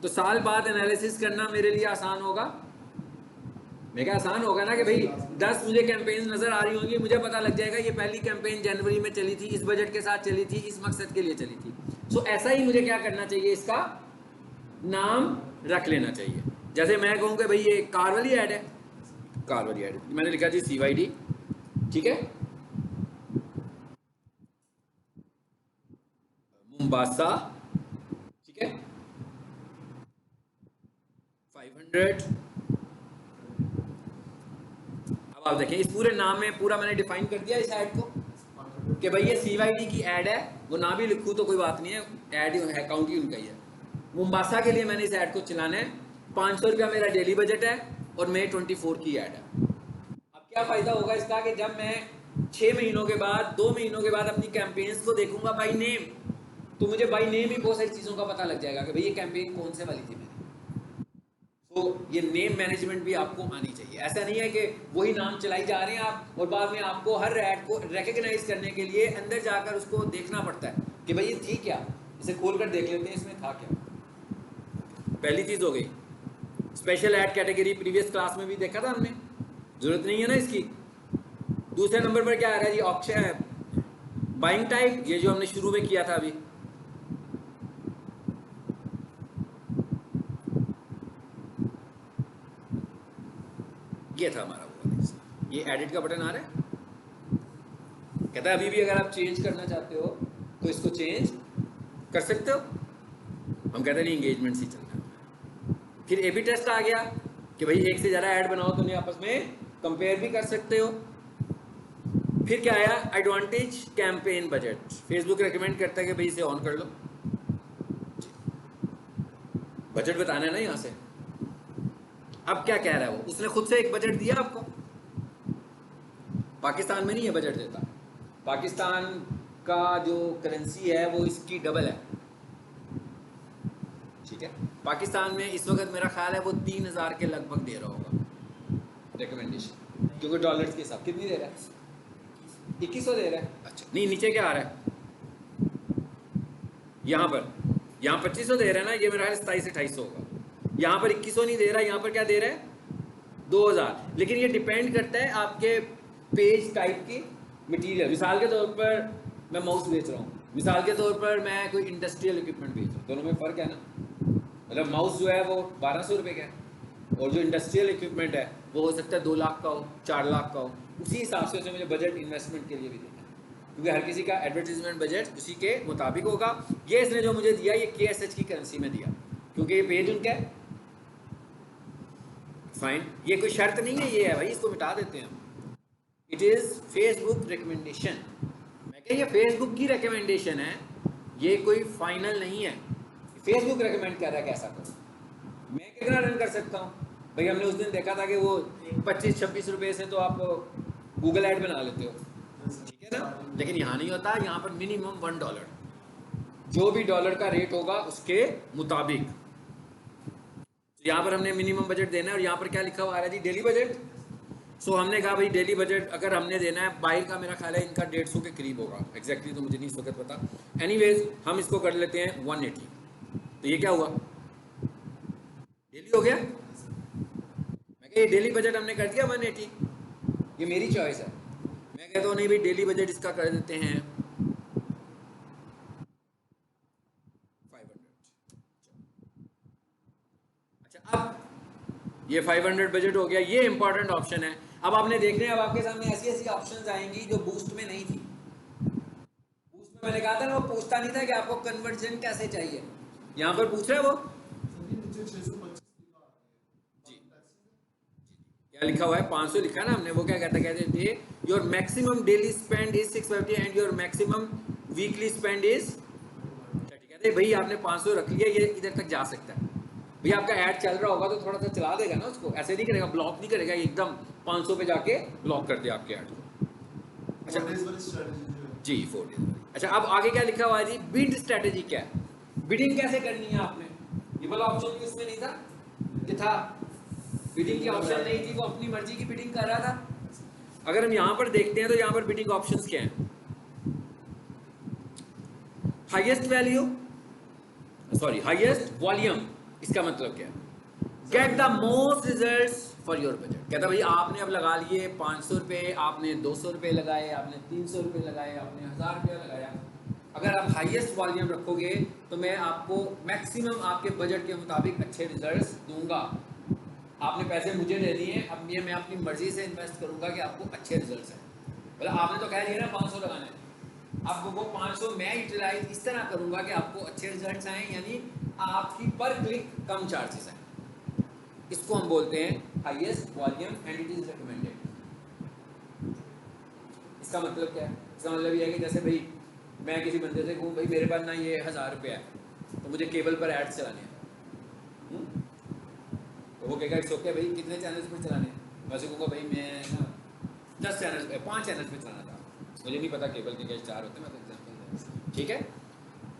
तो साल बाद एनालिसिस करना मेरे लिए आसान होगा। मैं क्या आसान होगा ना कि भाई 10 मुझे कैंपेन नजर आ रही होंगी, मुझे पता लग जाएगा ये पहली कैंपेन जनवरी में चली थी, इस बजट के साथ चली थी, इस मकसद के लिए चली थी। सो ऐसा ही मुझे क्या करना चाहिए, इसका नाम रख लेना चाहिए। जैसे मैं कहूँ कि भाई ये कार वाली ऐड है, कार वाली ऐड मैंने लिखा जी CYD, ठीक है, मुंबासा, ठीक है, 500। अब आप देखें इस पूरे नाम में पूरा मैंने डिफाइन कर दिया इस ऐड को कि भाई ये CYD की ऐड है। वो ना भी लिखूँ तो कोई बात नहीं है, ऐड है, अकाउंट ही उनका ही है। मुंबासा के लिए मैंने इस ऐड को चलाना है, 500 रुपया मेरा डेली बजट है और May 24 की ऐड है। अब क्या फ़ायदा होगा इसका कि जब मैं 6 महीनों के बाद, 2 महीनों के बाद अपनी कैंपेन्स को देखूंगा बाई नेम, तो मुझे बाई नेम ही बहुत सारी चीज़ों का पता लग जाएगा कि भाई ये कैंपेन कौन से वाली थी मेरी। तो ये नेम मैनेजमेंट भी आपको आनी चाहिए। ऐसा नहीं है कि वही नाम चलाई जा रहे हैं आप और बाद में आपको हर ऐड को रिकग्नाइज करने के लिए अंदर जाकर उसको देखना पड़ता है कि भाई ये थी क्या, इसे खोल कर देख लेते हैं इसमें था क्या। पहली चीज़ हो गई। Special add category previous class में भी देखा था हमने, जरूरत नहीं है ना इसकी। दूसरे नंबर पर क्या आ रहा है जी, ऑप्शन बाइंग टाइप, ये जो हमने शुरू में किया था अभी, ये था हमारा वो। ये एडिट का बटन आ रहा है, कहता है अभी भी अगर आप चेंज करना चाहते हो तो इसको चेंज कर सकते हो। हम कहते हैं नहीं, एंगेजमेंट से चलना है। फिर A/B टेस्ट आ गया कि भाई एक से ज़्यादा ऐड बनाओ तो उन्हें आपस में कंपेयर भी कर सकते हो। फिर क्या आया, advantage campaign budget. Facebook recommend करता है कि भाई इसे ऑन कर लो, बजट बताना है ना यहाँ से। अब क्या कह रहा है वो, उसने खुद से एक बजट दिया आपको, पाकिस्तान में नहीं है बजट देता, पाकिस्तान का जो करेंसी है वो इसकी डबल है, ठीक है। पाकिस्तान में इस वक्त मेरा ख्याल है वो 3000 के लगभग दे रहा होगा रिकमेंडेशन, क्योंकि डॉलर्स के हिसाब कितनी दे रहा है, 2100 दे रहा है। अच्छा नहीं, नीचे क्या आ रहा है, यहाँ पर, यहाँ 2500 दे रहा है ना, ये मेरा ख्याल 27-2800 होगा। यहाँ पर 2100 नहीं दे रहा, यहाँ पर क्या दे रहा है 2000। लेकिन ये डिपेंड करता है आपके पेज टाइप की मटेरियल। मिसाल के तौर पर मैं माउस बेच रहा हूँ, मिसाल के तौर पर मैं कोई इंडस्ट्रियल इक्विपमेंट बेच रहा हूँ, दोनों में फ़र्क है ना। मतलब माउस जो है वो 1200 रुपये का है और जो इंडस्ट्रियल इक्विपमेंट है वो हो सकता है 2 लाख का हो, 4 लाख का हो। उसी हिसाब से उसे मुझे बजट इन्वेस्टमेंट के लिए भी देना है, क्योंकि हर किसी का एडवर्टीजमेंट बजट उसी के मुताबिक होगा। ये इसने जो मुझे दिया ये KSH की करेंसी में दिया, क्योंकि ये पेज उनका है। फाइन, ये कोई शर्त नहीं है, ये है भाई, इसको मिटा देते हैं हम। It is Facebook recommendation. मैं कह, ये फेसबुक की रिकमेंडेशन है, ये कोई फाइनल नहीं है। फेसबुक रिकमेंड कर रहा है कैसा करो, मैं कितना रन कर सकता हूँ भाई। हमने उस दिन देखा था कि वो 25-26 रुपये से तो आप गूगल ऐड बना लेते हो, ठीक है ना। लेकिन यहाँ नहीं होता, यहाँ पर मिनिमम $1, जो भी डॉलर का रेट होगा उसके मुताबिक। तो यहाँ पर हमने मिनिमम बजट देना है और यहाँ पर क्या लिखा हुआ आ रहा है जी, डेली बजट। सो हमने कहा भाई डेली बजट अगर हमने देना है, बाहर का मेरा ख्याल है इनका 150 के करीब होगा, एग्जैक्टली तो मुझे नहीं इस वक्त पता। एनीवेज हम इसको कर लेते हैं 180। तो ये क्या हुआ, डेली हो गया। मैं कह, ये डेली बजट हमने कर दिया 180, ये मेरी चॉइस है। मैं कहता हूँ नहीं भाई डेली बजट इसका कर देते हैं 500। अच्छा, अब ये 500 बजट हो गया, ये इंपॉर्टेंट ऑप्शन है। अब आपने देखना है, अब आपके सामने ऐसी ऐसी ऑप्शंस आएंगी जो बूस्ट में नहीं थी। बूस्ट में मैंने कहा था ना, वो पूछता नहीं था कि आपको कन्वर्जन कैसे चाहिए, यहाँ पर पूछ रहा है वो जी। क्या लिखा हुआ है, 500 लिखा है ना हमने। वो क्या कहते थे, your maximum daily spend is 650 and your maximum weekly spend is 30। कहते हैं भाई आपने 500 रख लिया, ये इधर तक जा सकता है। भैया आपका ऐड चल रहा होगा तो थोड़ा सा चला देगा ना उसको, ऐसे नहीं करेगा, ब्लॉक नहीं करेगा एकदम 500 पे जाके ब्लॉक कर दिया आपके ऐड को। अच्छा 4 days वाली स्ट्रेटजी जो है। जी 4 days। अच्छा अब आगे क्या लिखा हुआ है जी, बिड स्ट्रेटेजी क्या है, बिडिंग कैसे करनी है आपने, ये वाला ऑप्शन भी उसमें नहीं था कि था, बिडिंग की ऑप्शन नहीं थी, वो अपनी मर्जी की बिडिंग कर रहा था। अगर हम यहां पर देखते हैं तो यहां पर बिडिंग ऑप्शंस क्या हैं, highest value, sorry highest volume, इसका मतलब क्या है, get the most results for your budget. कहता भाई आपने अब लगा लिए 500 रुपये, आपने 200 रुपये लगाए, आपने 300 रुपये लगाए, आपने 1000 रुपया लगाया, अगर आप हाईएस्ट वॉल्यूम रखोगे तो मैं आपको मैक्सिमम आपके बजट के मुताबिक अच्छे रिजल्ट्स दूंगा। आपने पैसे मुझे दे दिए, अब ये मैं अपनी मर्जी से इन्वेस्ट करूंगा कि आपको अच्छे रिजल्ट्स हैं। मतलब आपने तो कह दिया ना 500 लगाने, आपको वो 500 मैं यूटिलाइज इस तरह करूंगा कि आपको अच्छे रिजल्ट्स आए, यानी आपकी पर क्लिक कम चार्जेस हैं। इसको हम बोलते हैं highest volume and it is recommended. इसका मतलब क्या है, इसका मतलब ये है कि जैसे भाई मैं किसी बंदे से कहूँ भाई मेरे पास ना ये 1000 रुपया है तो मुझे केबल पर एड्स चलाने हैं, तो वो कहेगा इट्स ओके भाई कितने चैनल्स पर चलाने हैं, वैसे कहूँगा भाई मैं ना 10 चैनल 5 चैनल्स पे चलाना था, मुझे नहीं पता केबल के क्या 4 होते हैं, मैं तो एग्जाम्पल, ठीक है।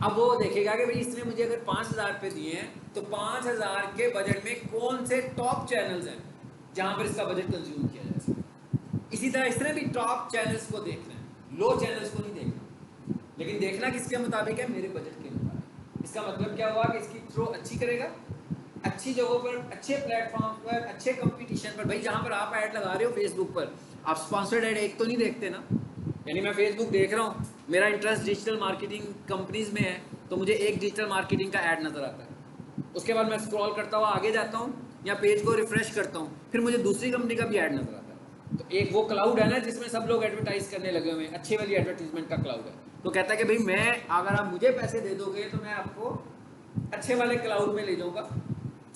अब वो देखेगा कि भाई इसने मुझे अगर 5000 रुपये दिए हैं तो 5000 के बजट में कौन से टॉप चैनल्स हैं जहाँ पर इसका बजट कंज्यूम किया जा सकता। इसी तरह इसने भी टॉप चैनल्स को देखना है, लो चैनल्स को नहीं देखना, लेकिन देखना किसके मुताबिक है, मेरे बजट के मुताबिक। इसका मतलब क्या हुआ कि इसकी थ्रो अच्छी करेगा, अच्छी जगहों पर, अच्छे प्लेटफॉर्म पर, अच्छे कंपटीशन पर। भाई जहाँ पर आप ऐड लगा रहे हो फेसबुक पर, आप स्पॉन्सर्ड ऐड एक तो नहीं देखते ना, यानी मैं फेसबुक देख रहा हूँ, मेरा इंटरेस्ट डिजिटल मार्केटिंग कंपनीज में है तो मुझे एक डिजिटल मार्केटिंग का ऐड नजर आता है, उसके बाद मैं स्क्रॉल करता हुआ आगे जाता हूँ या पेज को रिफ्रेश करता हूँ, फिर मुझे दूसरी कंपनी का भी ऐड नजर आता है। तो एक वो क्लाउड है ना जिसमें सब लोग एडवर्टाइज करने लगे हुए हैं, अच्छी वाली एडवर्टीजमेंट का क्लाउड है। तो कहता है कि भाई मैं, अगर आप मुझे पैसे दे दोगे तो मैं आपको अच्छे वाले क्लाउड में ले जाऊंगा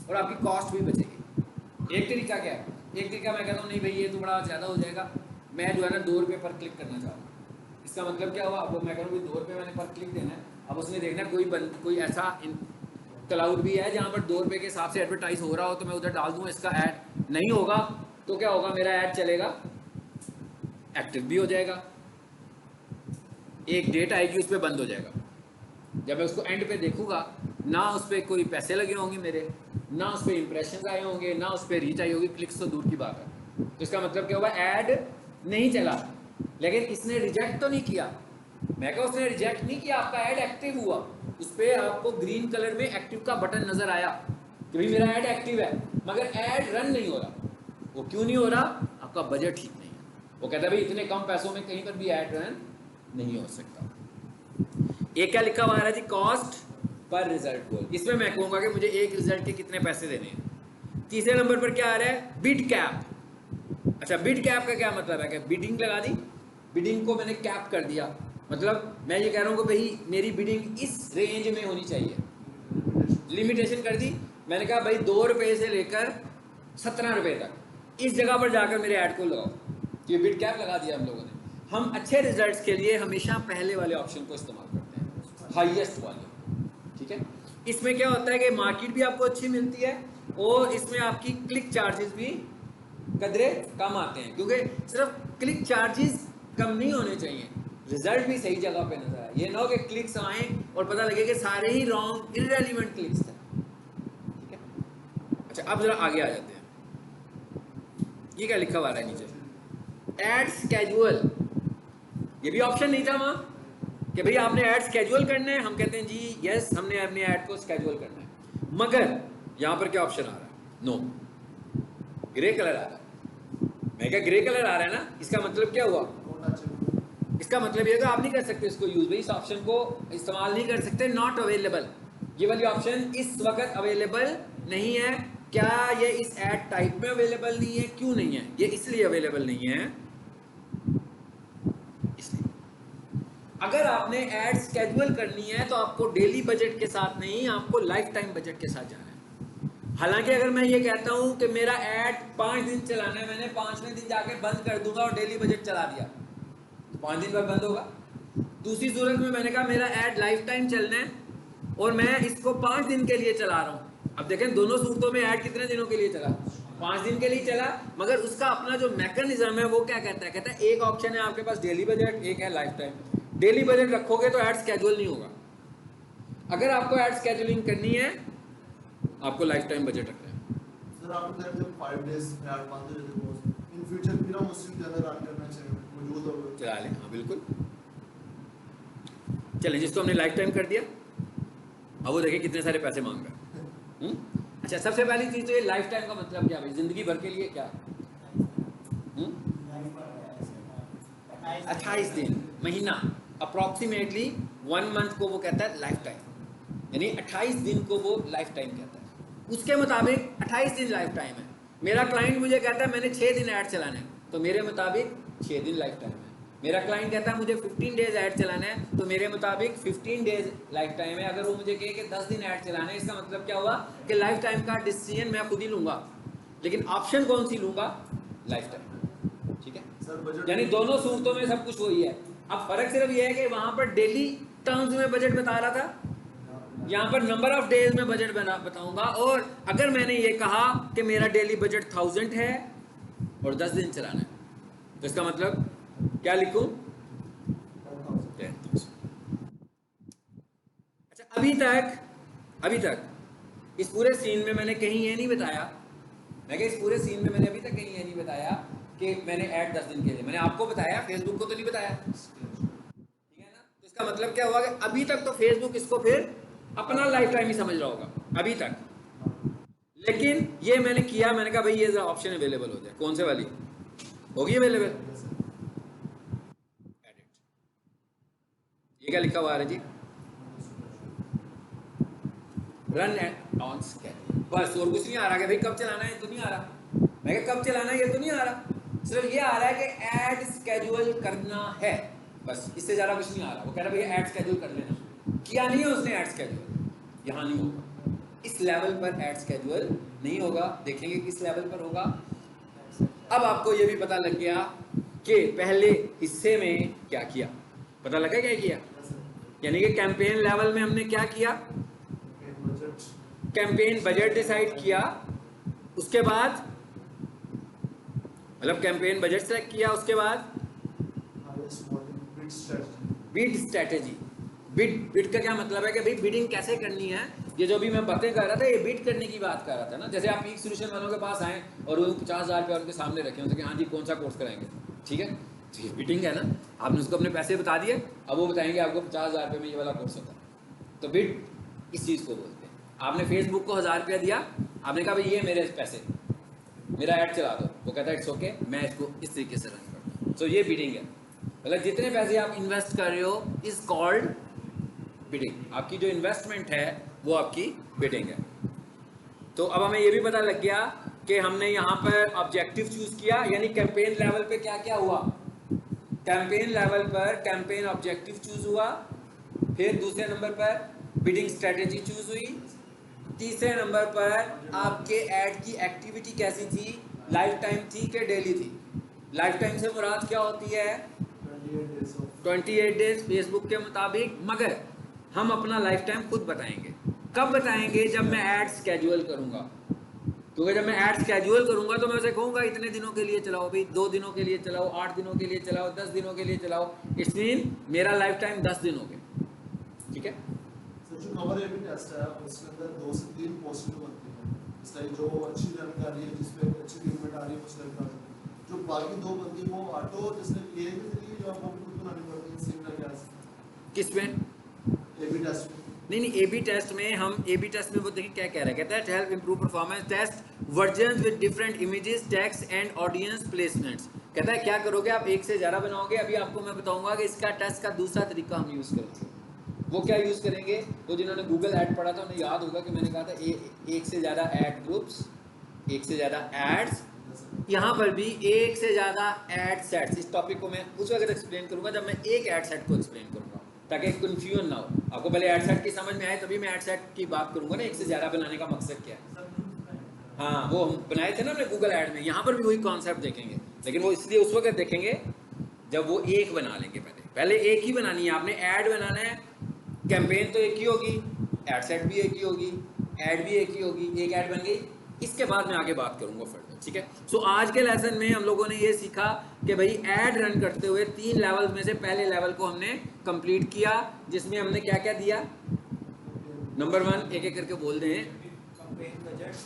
और आपकी कॉस्ट भी बचेगी। एक तरीका क्या है, एक तरीका मैं कहता हूँ नहीं भाई ये तो बड़ा ज़्यादा हो जाएगा, मैं जो है ना 2 रुपये पर क्लिक करना चाहूँगा। इसका मतलब क्या हुआ, अब मैं कहूँ 2 रुपये मैंने पर क्लिक देना है, अब उसने देखना कोई ऐसा क्लाउड भी है जहाँ पर 2 रुपये के हिसाब से एडवर्टाइज हो रहा हो तो मैं उधर डाल दूँ इसका ऐड, नहीं होगा तो क्या होगा, मेरा ऐड चलेगा, एक्टिव भी हो जाएगा, एक डेट आएगी उस पर बंद हो जाएगा। जब मैं उसको एंड पे देखूंगा ना उस पर कोई पैसे लगे होंगे मेरे, ना उस पर इंप्रेशन आए होंगे, ना उस पर रीच आई होगी, क्लिक्स तो दूर की बात है। तो इसका मतलब क्या हुआ, ऐड नहीं चला, लेकिन इसने रिजेक्ट तो नहीं किया, मैं कहा उसने रिजेक्ट नहीं किया, आपका ऐड एक्टिव हुआ, उस पर आपको ग्रीन कलर में एक्टिव का बटन नजर आया कि भाई मेरा ऐड एक्टिव है, मगर ऐड रन नहीं हो रहा। वो क्यों नहीं हो रहा, आपका बजट ठीक नहीं है। वो कहता है भाई इतने कम पैसों में कहीं पर भी ऐड रन नहीं हो सकता। एक क्या लिखा हुआ है जी, कॉस्ट पर रिजल्ट गोल, इसमें मैं कहूंगा कि मुझे एक रिजल्ट के कितने पैसे देने हैं। तीसरे नंबर पर क्या आ रहा है, बिड कैप। अच्छा बिड कैप का क्या मतलब है, कि बिडिंग लगा दी, बिडिंग को मैंने कैप कर दिया, मतलब मैं ये कह रहा हूँ कि भाई मेरी बिडिंग इस रेंज में होनी चाहिए, लिमिटेशन कर दी, मैंने कहा भाई 2 रुपये से लेकर 17 रुपये तक इस जगह पर जाकर मेरे ऐड को लगाओ, ये बिड कैप लगा दिया हम लोगों ने। हम अच्छे रिजल्ट्स के लिए हमेशा पहले वाले ऑप्शन को इस्तेमाल करते हैं, हाईएस्ट वाले, ठीक है। इसमें क्या होता है कि मार्केट भी आपको अच्छी मिलती है और इसमें आपकी क्लिक चार्जेस भी कदरे कम आते हैं, क्योंकि सिर्फ क्लिक चार्जेस कम नहीं होने चाहिए, रिजल्ट भी सही जगह पे नजर आए। ये ना हो कि क्लिक्स आए और पता लगे कि सारे ही रॉन्ग इररेलेवेंट क्लिक्स थे, ठीक है। अच्छा अब जरा आगे आ जाते हैं, ये क्या लिखा हुआ है नीचे, एड स्केड्यूल, ये भी ऑप्शन नहीं था वहां कि भाई आपने ऐड स्केड्यूल करना है, हम कहते हैं जी यस हमने अपने ऐड को स्केड्यूल करना है, मगर यहां पर क्या ऑप्शन आ रहा है, नो, ग्रे कलर आ रहा है। मैं क्या ग्रे कलर आ रहा है ना, इसका मतलब क्या हुआ, इसका मतलब ये कि आप नहीं कर सकते इसको यूज, भाई इस ऑप्शन को इस्तेमाल नहीं कर सकते, नॉट अवेलेबल, ये वाली ऑप्शन इस वक्त अवेलेबल नहीं है। क्या ये इस ऐड टाइप में अवेलेबल नहीं है, क्यों नहीं है, ये इसलिए अवेलेबल नहीं है, इसलिए अगर आपने ऐड स्केड्यूल करनी है तो आपको डेली बजट के साथ नहीं, आपको लाइफ टाइम बजट के साथ जाना है। हालांकि अगर मैं ये कहता हूं कि मेरा ऐड 5 दिन चलाना है, मैंने 5वें दिन जाके बंद कर दूंगा और डेली बजट चला दिया, तो 5 दिन बाद बंद होगा, दूसरी सूरत में मैंने कहा मेरा ऐड लाइफ टाइम चलना है और मैं इसको 5 दिन के लिए चला रहा हूँ। अब देखें दोनों सूरतों में ऐड कितने दिनों के लिए चला, 5 दिन के लिए चला, मगर उसका अपना जो मैकेनिज्म है वो क्या कहता है, कहता है एक ऑप्शन है आपके पास डेली बजट, एक है लाइफ टाइम। डेली बजट रखोगे तो ऐड स्केड्यूल नहीं होगा, अगर आपको ऐड स्केड्यूलिंग करनी है आपको लाइफ टाइम बजट रखना है। सर आपने कहा जब 5 डेज में ऐड बांध देते हो इन फ्यूचर भी ना मुझसे ज़्यादा रन करना चाहिए मौजूद होगा चला लें, हाँ बिल्कुल चलें। जिसको हमने लाइफ टाइम कर दिया अब वो देखिए कितने सारे पैसे मांग रहा है। अच्छा सबसे पहली चीज़ तो ये लाइफ टाइम का मतलब क्या भाई, जिंदगी भर के लिए क्या, 28 दिन, महीना, अप्रॉक्सीमेटली 1 मंथ को वो कहता है लाइफ टाइम, यानी 28 दिन को वो लाइफ टाइम कहता है। उसके मुताबिक 28 दिन लाइफ टाइम है। मेरा क्लाइंट मुझे कहता है मैंने 6 दिन ऐड चलाना है, तो मेरे मुताबिक 6 दिन लाइफ टाइम है। मेरा क्लाइंट कहता है मुझे 15 डेज ऐड चलाना है, तो मेरे मुताबिक 15 डेज लाइफ टाइम है। अगर वो मुझे कहे कि 10 दिन ऐड चलाना है, इसका मतलब क्या हुआ कि लाइफ टाइम का डिसीजन मैं खुद ही लूंगा, लेकिन ऑप्शन कौन सी लूंगा, लाइफ टाइम। ठीक है सर बजट यानी दोनों सूरतों में सब कुछ वही है। अब फर्क सिर्फ ये है कि वहां पर डेली टर्म्स में बजट बता रहा था, यहाँ पर नंबर ऑफ डेज में बजट बताऊंगा। और अगर मैंने ये कहा कि मेरा डेली बजट 1000 है और 10 दिन चलाना है, तो इसका मतलब क्या लिखूं, 10,000। अच्छा अभी तक इस पूरे सीन में मैंने कहीं ये नहीं बताया, मैं इस पूरे सीन में मैंने अभी तक कहीं ये नहीं बताया कि मैंने ऐड 10 दिन के लिए, मैंने आपको बताया, फेसबुक को तो नहीं बताया, ठीक है ना। तो इसका मतलब क्या हुआ कि अभी तक तो फेसबुक इसको फिर अपना लाइफ टाइम ही समझ रहा होगा अभी तक, लेकिन ये मैंने किया, मैंने कहा भाई ये ऑप्शन अवेलेबल हो जाए, कौन से वाली होगी अवेलेबल, ये क्या लिखा हुआ है जी, रन ऑन स्केड्यूल, बस और कुछ नहीं आ रहा कि भाई कब चलाना है, ये तो नहीं आ रहा। मैं कहा कब चलाना है ये तो नहीं आ रहा, सिर्फ ये आ रहा है कि ऐड स्केड्यूल करना है, बस इससे ज़्यादा कुछ नहीं आ रहा। वो कह रहा है भैया ऐड स्केड्यूल कर लेना, किया नहीं है उसने ऐड स्केड्यूल, यहाँ नहीं होगा, इस लेवल पर ऐड स्केड्यूल नहीं होगा, देखेंगे किस लेवल पर होगा। अब आपको ये भी पता लग गया कि पहले हिस्से में क्या किया, पता लगा क्या किया, यानी कि कैंपेन लेवल में हमने क्या किया, कैंपेन बजट डिसाइड किया, उसके बाद मतलब कैंपेन बजट सेलेक्ट किया, उसके बाद बिड स्ट्रेटेजी। बिड का क्या मतलब है कि भाई बिडिंग कैसे करनी है, ये जो भी मैं बातें कर रहा था ये बिड करने की बात कर रहा था ना। जैसे आप पीक सोल्यूशन वालों के पास आए और वो 50,000 रुपये उनके सामने रखे होते कि हाँ जी कौन सा कोर्स कराएंगे, ठीक है, तो ये बिडिंग है ना, आपने उसको अपने पैसे बता दिए, अब वो बताएंगे आपको 50,000 रुपये में ये वाला कोर्स होता है, तो बिड इस चीज़ को बोलते हैं। आपने फेसबुक को 1000 रुपया दिया, आपने कहा भाई ये मेरे पैसे, मेरा ऐड चला दो, वो कहता है इट्स ओके, मैं इसको इस तरीके से रन करता हूँ, तो ये बिडिंग है। मतलब जितने पैसे आप इन्वेस्ट कर रहे हो इज कॉल्ड बिडिंग, आपकी जो इन्वेस्टमेंट है वो आपकी बिडिंग है। तो अब हमें ये भी पता लग गया कि हमने यहाँ पर ऑब्जेक्टिव चूज किया, यानी कैंपेन लेवल पे क्या क्या हुआ, कैंपेन लेवल पर कैंपेन ऑब्जेक्टिव चूज हुआ, फिर दूसरे नंबर पर बिडिंग स्ट्रेटेजी चूज हुई, तीसरे नंबर पर आपके ऐड की एक्टिविटी कैसी थी, लाइफ टाइम थी कि डेली थी। लाइफ टाइम से मुराद क्या होती है, 28 डेज फेसबुक के मुताबिक, मगर हम अपना लाइफ टाइम खुद बताएंगे। कब बताएंगे, जब मैं ऐड स्केड्यूल करूंगा, क्योंकि जब मैं ऐड स्केड्यूल करूंगा तो मैं उसे कहूंगा इतने दिनों के लिए चलाओ भाई, 2 दिनों के लिए चलाओ, 8 दिनों के लिए चलाओ, 10 दिनों के लिए चलाओ, इट्स मीन मेरा लाइफ टाइम 10 दिन हो गए, ठीक है। जो कवर एबी टेस्ट है उसके अंदर 2 से 3 पोस्टें बनती हैं, इसलिए जो अच्छी जानकारी है जिसमें अच्छी पेमेंट आ रही है वो सिलेक्ट कर सकते हैं, जो बाकी 2 बनती है वो ऑटो जिसने ये भी तरीके जो आपको खुद बनानी पड़ती है सिमिलर क्लास किस में, एबी टेस्ट में नहीं एबी टेस्ट में, हम एबी टेस्ट में वो देखिए क्या कह रहा है, कहता है help improve performance, test versions with different images, text and audience placements. कहता है क्या करोगे आप, एक से ज़्यादा बनाओगे। अभी आपको मैं बताऊंगा कि इसका टेस्ट का दूसरा तरीका हम यूज़ करेंगे। वो क्या यूज़ करेंगे, वो जिन्होंने गूगल ऐड पढ़ा था उन्हें याद होगा कि मैंने कहा था एक से ज़्यादा ऐड ग्रुप्स, एक से ज़्यादा एड्स, यहाँ पर भी एक से ज़्यादा ऐड सेट्स। इस टॉपिक को मैं उस वक्त एक्सप्लेन करूँगा जब मैं एक ऐड सेट को एक्सप्लेन करूँगा, ताकि कन्फ्यूजन ना हो। आपको पहले ऐड सेट की समझ में आए तभी मैं ऐड सेट की बात करूँगा ना, एक से ज़्यादा बनाने का मकसद क्या है। हाँ वो हम बनाए थे ना हमने गूगल ऐड में, यहाँ पर भी वही कॉन्सेप्ट देखेंगे, लेकिन वो इसलिए उस वक्त देखेंगे जब वो एक बना लेंगे पहले, पहले एक ही बनानी है आपने, ऐड बनाना है, कैंपेन तो एक ही होगी, ऐड सेट भी एक ही होगी, ऐड भी एक ही होगी, एक ऐड बन गई। इसके बाद मैं आगे बात करूंगा फर्दर, ठीक है। सो आज के लेसन में हम लोगों ने ये सीखा कि भाई ऐड रन करते हुए 3 लेवल में से पहले लेवल को हमने कंप्लीट किया, जिसमें हमने क्या क्या दिया। नंबर 1 एक एक करके बोल दें,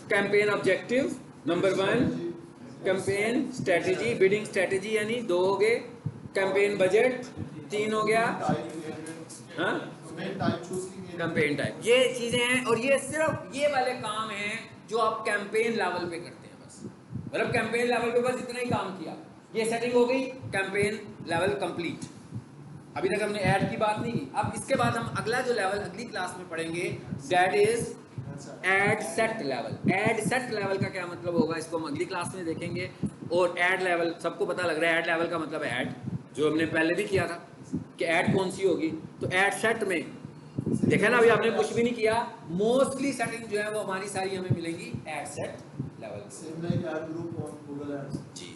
campaign objective, number 1 campaign strategy, bidding strategy यानी 2 हो गए, कैंपेन बजट 3 हो गया, हाँ कैंपेन टाइप, ये चीजें हैं। और ये सिर्फ ये वाले काम हैं जो आप कैंपेन लेवल पे करते हैं बस, मतलब कैंपेन लेवल पे बस इतना ही काम किया, ये सेटिंग हो गई, कैंपेन लेवल कंप्लीट। अभी तक हमने ऐड की बात नहीं की। अब इसके बाद हम अगला जो लेवल अगली क्लास में पढ़ेंगे that is add set level. Add set level का क्या मतलब होगा इसको हम अगली क्लास में देखेंगे। और ऐड लेवल सबको पता लग रहा है, ऐड लेवल का मतलब ऐड जो हमने पहले भी किया था कि ऐड कौन सी होगी। तो ऐड सेट में देखा ना, अभी आपने कुछ भी नहीं किया, मोस्टली सेटिंग जो है वो हमारी सारी हमें मिलेंगी ad set level. Same like ad group on Google ads. Ji.